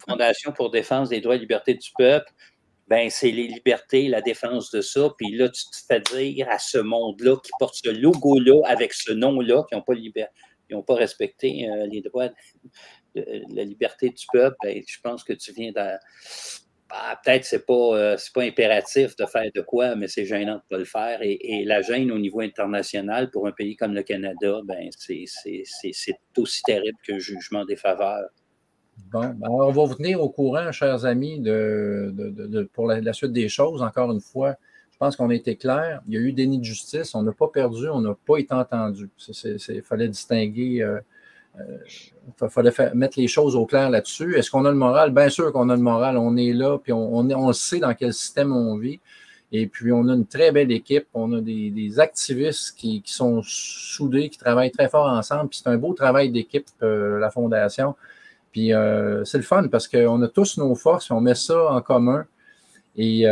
Fondation pour défense des droits et libertés du peuple, ben c'est les libertés, la défense de ça. Puis là, tu te fais dire à ce monde-là qui porte ce logo-là avec ce nom-là, qui n'ont pas respecté les droits, la liberté du peuple, ben, je pense que tu viens de... peut-être c'est pas impératif de faire de quoi, mais c'est gênant de ne pas le faire. Et la gêne au niveau international pour un pays comme le Canada, ben c'est aussi terrible qu'un jugement défavorable. Bon, ben on va vous tenir au courant, chers amis, pour la suite des choses. Encore une fois, je pense qu'on a été clair. Il y a eu déni de justice. On n'a pas perdu, on n'a pas été entendu. Il fallait distinguer, il fallait mettre les choses au clair là-dessus. Est-ce qu'on a le moral? Bien sûr qu'on a le moral. On est là, puis on sait dans quel système on vit. Et puis, on a une très belle équipe. On a des activistes qui sont soudés, qui travaillent très fort ensemble. Puis c'est un beau travail d'équipe, la Fondation. Puis c'est le fun parce qu'on a tous nos forces, on met ça en commun. Et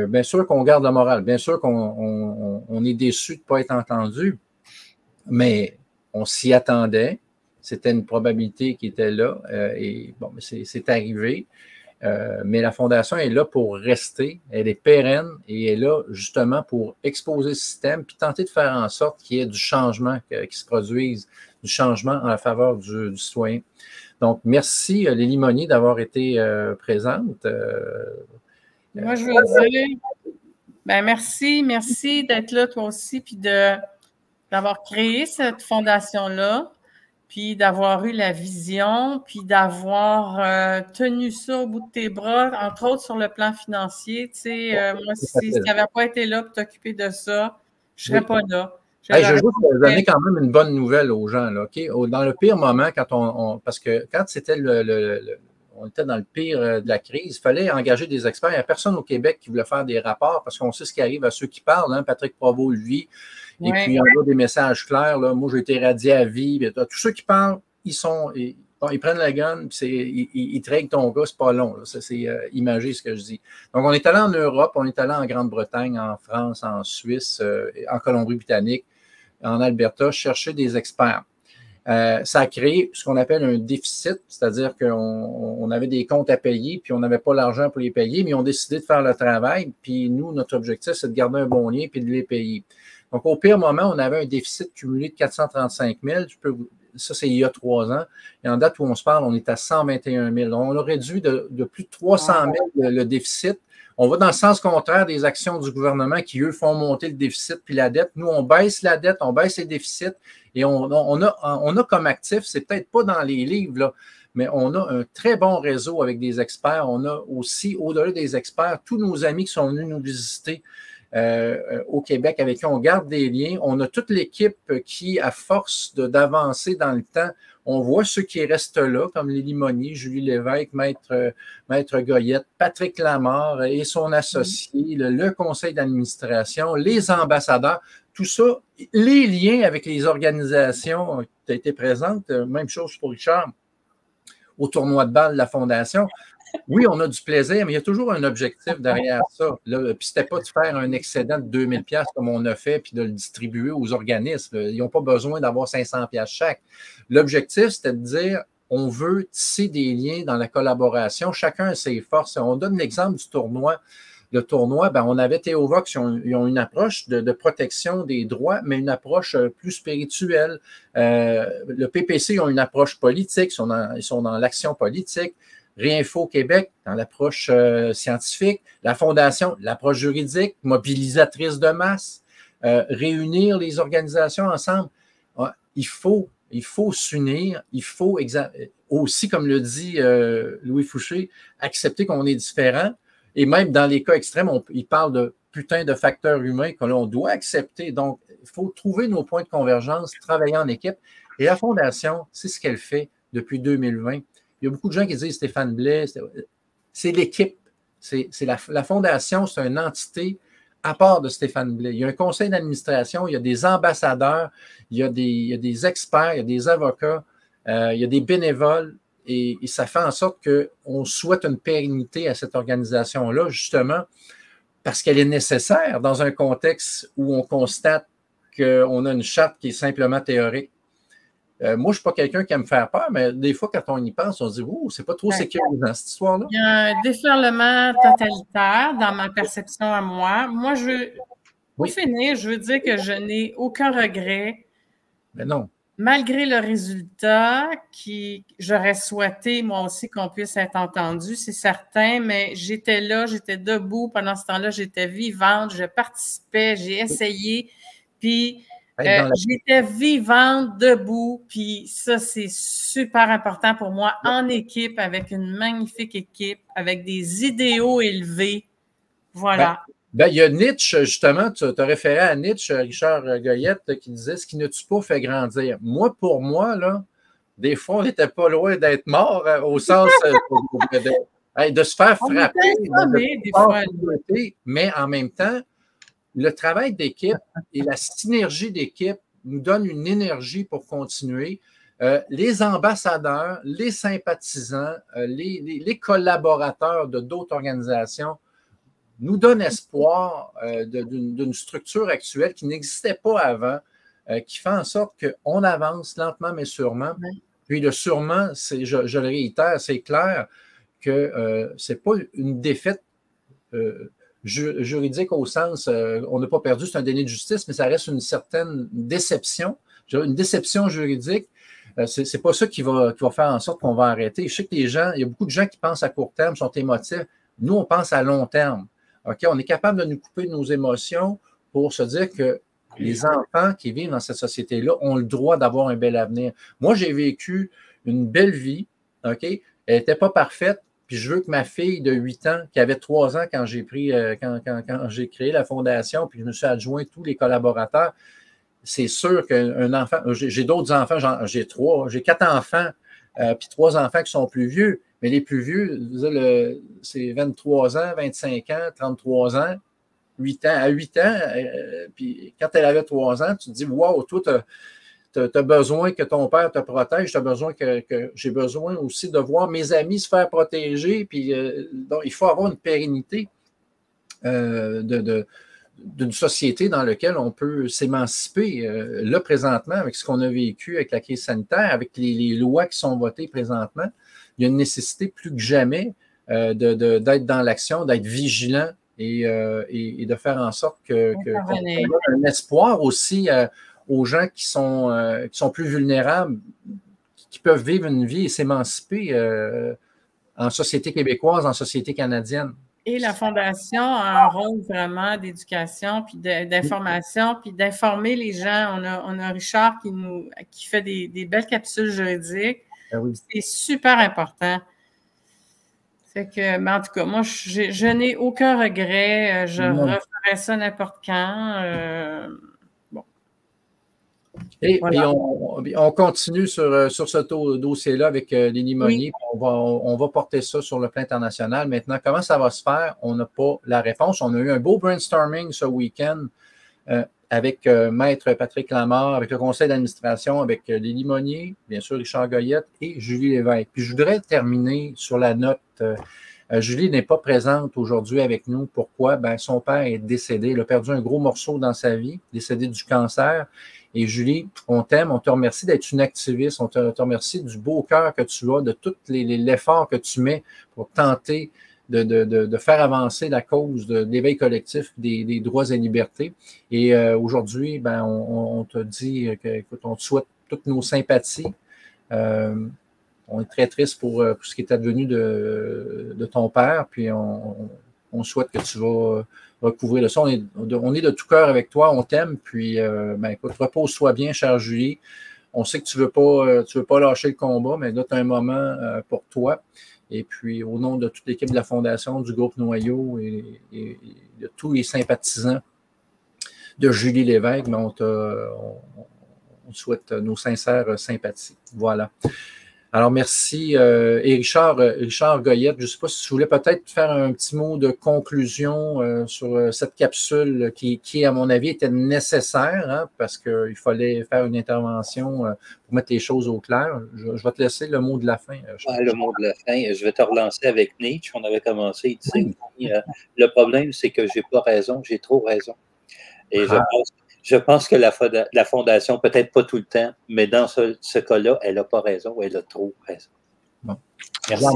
bien sûr qu'on garde le moral, bien sûr qu'on est déçu de ne pas être entendu, mais on s'y attendait. C'était une probabilité qui était là. Et bon, c'est arrivé. Mais la Fondation est là pour rester, elle est pérenne et elle est là justement pour exposer le système puis tenter de faire en sorte qu'il y ait du changement qui se produise, du changement en faveur du citoyen. Donc, merci Lélie Monnier d'avoir été présente. Moi, je veux dire, ben merci d'être là toi aussi, puis d'avoir créé cette fondation-là, puis d'avoir eu la vision, puis d'avoir tenu ça au bout de tes bras, entre autres sur le plan financier. Tu sais, moi, si tu n'avais pas été là pour t'occuper de ça, je ne serais pas là. Je veux juste donner quand même une bonne nouvelle aux gens. Là, okay? Dans le pire moment, parce que quand c'était on était dans le pire de la crise, il fallait engager des experts. Il n'y a personne au Québec qui voulait faire des rapports parce qu'on sait ce qui arrive à ceux qui parlent. Hein? Patrick Provost le vit. Et puis, on a des messages clairs. Là. Moi, j'ai été radié à vie. Tous ceux qui parlent, ils prennent la gun, puis ils traînent ton gars, c'est pas long. Là. Ça, c'est imagé ce que je dis. Donc, on est allé en Europe, on est allé en Grande-Bretagne, en France, en Suisse, en Colombie-Britannique, en Alberta, chercher des experts. Ça a créé ce qu'on appelle un déficit, c'est-à-dire qu'on avait des comptes à payer, puis on n'avait pas l'argent pour les payer, mais ils ont décidé de faire le travail. Puis nous, notre objectif, c'est de garder un bon lien puis de les payer. Donc, au pire moment, on avait un déficit cumulé de 435 000. Ça, c'est il y a 3 ans. Et en date où on se parle, on est à 121 000. Donc, on a réduit de plus de 300 000 le déficit. On va dans le sens contraire des actions du gouvernement qui, eux, font monter le déficit puis la dette. Nous, on baisse la dette, on baisse les déficits et on a comme actif, c'est peut-être pas dans les livres, là, mais on a un très bon réseau avec des experts. On a aussi, au-delà des experts, tous nos amis qui sont venus nous visiter au Québec avec qui on garde des liens. On a toute l'équipe qui, à force d'avancer dans le temps, on voit ceux qui restent là, comme Lélie Monnier, Julie Lévesque, Maître Goyette, Patrick Lamarre et son associé, le conseil d'administration, les ambassadeurs, tout ça, les liens avec les organisations qui ont été présentes, même chose pour Richard, au tournoi de balle de la Fondation. Oui, on a du plaisir, mais il y a toujours un objectif derrière ça. Puis c'était pas de faire un excédent de 2000 $ comme on a fait, puis de le distribuer aux organismes. Ils n'ont pas besoin d'avoir 500 $ chaque. L'objectif, c'était de dire, on veut tisser des liens dans la collaboration. Chacun a ses forces. On donne l'exemple du tournoi le tournoi, ben, on avait Théovox, ils ont une approche de protection des droits, mais une approche plus spirituelle. Le PPC, ils ont une approche politique, ils sont dans l'action politique. Réinfo Québec, dans l'approche scientifique. La Fondation, l'approche juridique, mobilisatrice de masse. Réunir les organisations ensemble. Il faut s'unir, il faut aussi, comme le dit Louis Fouché, accepter qu'on est différent. Et même dans les cas extrêmes, il parle de putain de facteurs humains que l'on doit accepter. Donc, il faut trouver nos points de convergence, travailler en équipe. Et la Fondation, c'est ce qu'elle fait depuis 2020. Il y a beaucoup de gens qui disent Stéphane Blais, c'est l'équipe. La Fondation, c'est une entité à part de Stéphane Blais. Il y a un conseil d'administration, il y a des ambassadeurs, il y a des experts, il y a des avocats, il y a des bénévoles, et ça fait en sorte qu'on souhaite une pérennité à cette organisation-là, justement, parce qu'elle est nécessaire dans un contexte où on constate qu'on a une charte qui est simplement théorique. Moi, je ne suis pas quelqu'un qui aime faire peur, mais des fois, quand on y pense, on se dit « Ouh, c'est pas trop sécurisant, cette histoire-là. » Il y a un déferlement totalitaire dans ma perception à moi. Moi, pour finir, je veux dire que je n'ai aucun regret. Mais non. Malgré le résultat j'aurais souhaité, moi aussi, qu'on puisse être entendu, c'est certain, mais j'étais là, j'étais debout pendant ce temps-là, j'étais vivante, je participais, j'ai essayé, puis j'étais vivante, debout, puis ça, c'est super important pour moi, en équipe, avec une magnifique équipe, avec des idéaux élevés. Voilà. Il y a Nietzsche, justement, tu as référé à Nietzsche, Richard Goyette, qui disait « Ce qui ne tue pas fait grandir ». Moi, pour moi, là, des fois, on n'était pas loin d'être mort, au sens de se faire frapper, mais en même temps, le travail d'équipe et la synergie d'équipe nous donne une énergie pour continuer. Les ambassadeurs, les sympathisants, les collaborateurs de d'autres organisations nous donnent espoir d'une structure actuelle qui n'existait pas avant, qui fait en sorte qu'on avance lentement mais sûrement. Puis le sûrement, je le réitère, c'est clair que ce n'est pas une défaite juridique au sens, on n'a pas perdu, c'est un déni de justice, mais ça reste une certaine déception, une déception juridique. C'est pas ça qui va faire en sorte qu'on va arrêter. Je sais que il y a beaucoup de gens qui pensent à court terme, sont émotifs. Nous, on pense à long terme. OK? On est capable de nous couper de nos émotions pour se dire que les enfants qui vivent dans cette société-là ont le droit d'avoir un bel avenir. Moi, j'ai vécu une belle vie. OK? Elle n'était pas parfaite. Puis je veux que ma fille de 8 ans, qui avait 3 ans quand j'ai quand j'ai créé la fondation, puis je me suis adjoint tous les collaborateurs, c'est sûr qu'un enfant, j'ai d'autres enfants, j'ai 4 enfants, puis 3 enfants qui sont plus vieux, mais les plus vieux, c'est 23 ans, 25 ans, 33 ans, 8 ans. À 8 ans, puis quand elle avait 3 ans, tu te dis, wow, toi, tu as besoin que ton père te protège, tu as besoin que j'ai besoin aussi de voir mes amis se faire protéger, puis donc, il faut avoir une pérennité d'une société dans laquelle on peut s'émanciper. Là, présentement, avec ce qu'on a vécu avec la crise sanitaire, avec les lois qui sont votées présentement, il y a une nécessité plus que jamais d'être dans l'action, d'être vigilant et de faire en sorte qu'on donne un espoir aussi aux gens qui sont plus vulnérables, qui peuvent vivre une vie et s'émanciper en société québécoise, en société canadienne. Et la Fondation a un rôle vraiment d'éducation, puis d'information, puis d'informer les gens. On a Richard qui fait des belles capsules juridiques. Ah oui. C'est super important. Mais en tout cas, moi, je n'ai aucun regret. Je referais ça n'importe quand. Et on continue sur ce dossier-là avec les limoniers. Oui. On va porter ça sur le plan international. Maintenant, comment ça va se faire? On n'a pas la réponse. On a eu un beau brainstorming ce week-end avec Maître Patrick Lamarre, avec le conseil d'administration, avec les limoniers, bien sûr Richard Goyette et Julie Lévesque. Puis je voudrais terminer sur la note. Julie n'est pas présente aujourd'hui avec nous. Pourquoi? Ben, son père est décédé. Il a perdu un gros morceau dans sa vie, décédé du cancer. Et Julie, on t'aime, on te remercie d'être une activiste, on te remercie du beau cœur que tu as, de tout l'effort que tu mets pour tenter de faire avancer la cause de l'éveil collectif des droits et libertés. Et aujourd'hui, ben, on te dit écoute, on te souhaite toutes nos sympathies. On est très triste pour ce qui est advenu de ton père, puis on souhaite que tu vas recouvrir le son. On est de tout cœur avec toi, on t'aime, puis ben, écoute, repose-toi bien, chère Julie. On sait que tu veux pas lâcher le combat, mais là, tu as un moment pour toi. Et puis, au nom de toute l'équipe de la Fondation, du groupe Noyau et de tous les sympathisants de Julie Lévesque, ben, on souhaite nos sincères sympathies. Voilà. Alors, merci. Et Richard Goyette, je ne sais pas si tu voulais peut-être faire un petit mot de conclusion sur cette capsule qui, à mon avis, était nécessaire, hein, parce qu'il fallait faire une intervention pour mettre les choses au clair. Je vais te laisser le mot de la fin. Ouais, le mot de la fin, je vais te relancer avec Nietzsche. On avait commencé, il disait, le problème, c'est que j'ai pas raison, j'ai trop raison. Et je pense que la Fondation, peut-être pas tout le temps, mais dans ce cas-là, elle n'a pas raison, elle a trop raison. Bon. Merci.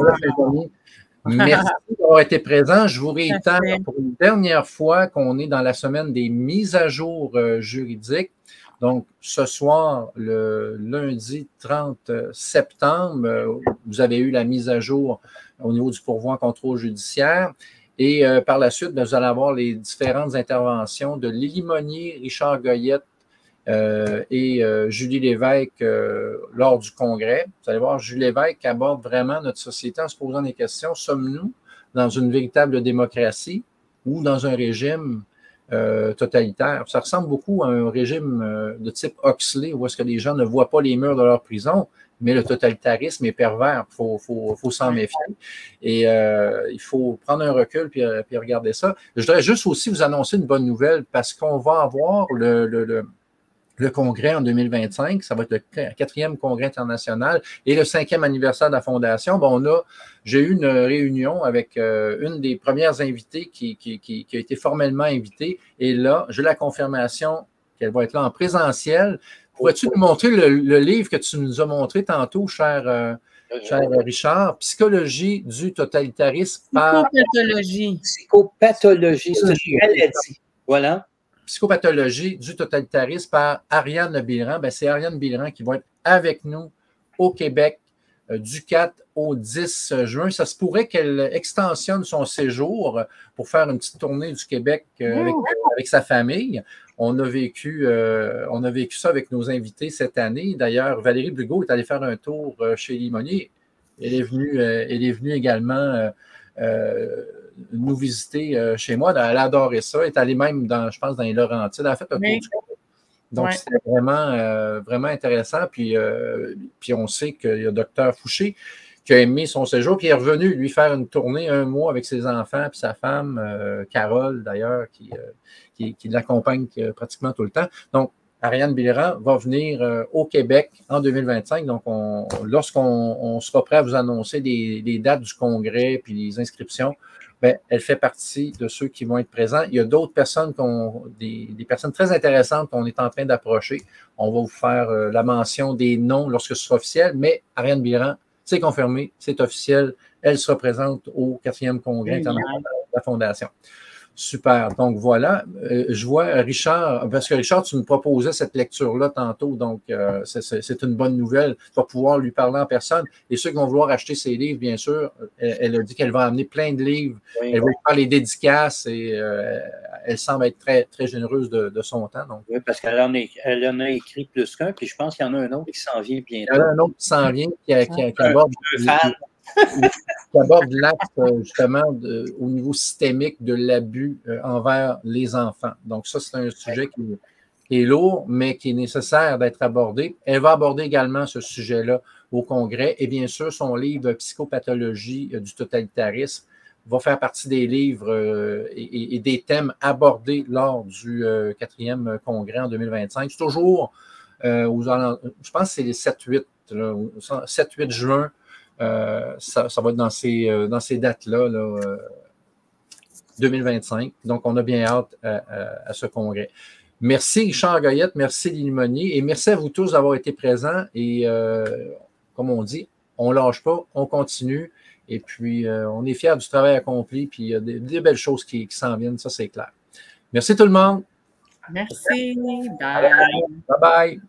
Merci d'avoir été présent. Je vous réitère pour une dernière fois qu'on est dans la semaine des mises à jour juridiques. Donc, ce soir, le lundi 30 septembre, vous avez eu la mise à jour au niveau du pourvoi en contrôle judiciaire. Et par la suite, vous allez avoir les différentes interventions de Lily Monnier, Richard Goyette et Julie Lévesque lors du congrès. Vous allez voir, Julie Lévesque aborde vraiment notre société en se posant des questions. Sommes-nous dans une véritable démocratie ou dans un régime totalitaire? Ça ressemble beaucoup à un régime de type Huxley, où est-ce que les gens ne voient pas les murs de leur prison, mais le totalitarisme est pervers, il faut s'en méfier. Et il faut prendre un recul puis regarder ça. Je voudrais juste aussi vous annoncer une bonne nouvelle parce qu'on va avoir le congrès en 2025. Ça va être le 4e congrès international et le 5e anniversaire de la Fondation. Bon, j'ai eu une réunion avec une des premières invitées qui a été formellement invitée. Et là, j'ai la confirmation qu'elle va être là en présentiel. Pourrais-tu nous montrer le livre que tu nous as montré tantôt, cher Richard, Psychologie du totalitarisme par... Psychopathologie, c'est une maladie. Voilà. Psychopathologie du totalitarisme par Ariane Bilran. Ben, c'est Ariane Bilran qui va être avec nous au Québec du 4 au 10 juin. Ça se pourrait qu'elle extensionne son séjour pour faire une petite tournée du Québec avec sa famille. On a vécu ça avec nos invités cette année. D'ailleurs, Valérie Bugault est allée faire un tour chez Limonier. Elle est venue également nous visiter chez moi. Elle a adoré ça. Elle est allée même, je pense, dans les Laurentides. Elle a fait un tour du Québec. Donc, c'était vraiment intéressant. Puis on sait qu'il y a Dr Fouché qui a aimé son séjour, puis il est revenu lui faire une tournée 1 mois avec ses enfants, puis sa femme, Carole, d'ailleurs, qui l'accompagne pratiquement tout le temps. Donc, Ariane Bilran va venir au Québec en 2025. Donc, lorsqu'on sera prêt à vous annoncer les dates du congrès puis les inscriptions, bien, elle fait partie de ceux qui vont être présents. Il y a d'autres personnes, des personnes très intéressantes qu'on est en train d'approcher. On va vous faire la mention des noms lorsque ce sera officiel, mais Ariane Bilran, c'est confirmé, c'est officiel. Elle sera présente au 4e congrès international de la Fondation. Super. Donc, voilà. Je vois Richard, parce que Richard, tu me proposais cette lecture-là tantôt, donc c'est une bonne nouvelle. Tu vas pouvoir lui parler en personne. Et ceux qui vont vouloir acheter ses livres, bien sûr, elle a dit qu'elle va amener plein de livres. Oui, elle va faire les dédicaces et elle semble être très, très généreuse de son temps. Donc. Oui, parce qu'elle en a écrit plus qu'un, puis je pense qu'il y en a un autre qui s'en vient bientôt. Il y en a un autre qui s'en vient, qui aborde... qui aborde l'axe justement au niveau systémique de l'abus envers les enfants. Donc ça, c'est un sujet qui est lourd, mais qui est nécessaire d'être abordé. Elle va aborder également ce sujet-là au Congrès et bien sûr, son livre « Psychopathologie du totalitarisme » va faire partie des livres et des thèmes abordés lors du 4e Congrès en 2025. C'est toujours, je pense que c'est les 7-8 juin. Ça va être dans ces dates-là, 2025. Donc, on a bien hâte à ce congrès. Merci, Richard Goyette, merci, Lily Monnier, et merci à vous tous d'avoir été présents. Et comme on dit, on ne lâche pas, on continue. Et puis, on est fiers du travail accompli, puis il y a des belles choses qui s'en viennent, ça c'est clair. Merci tout le monde. Merci. Bye. Bye bye.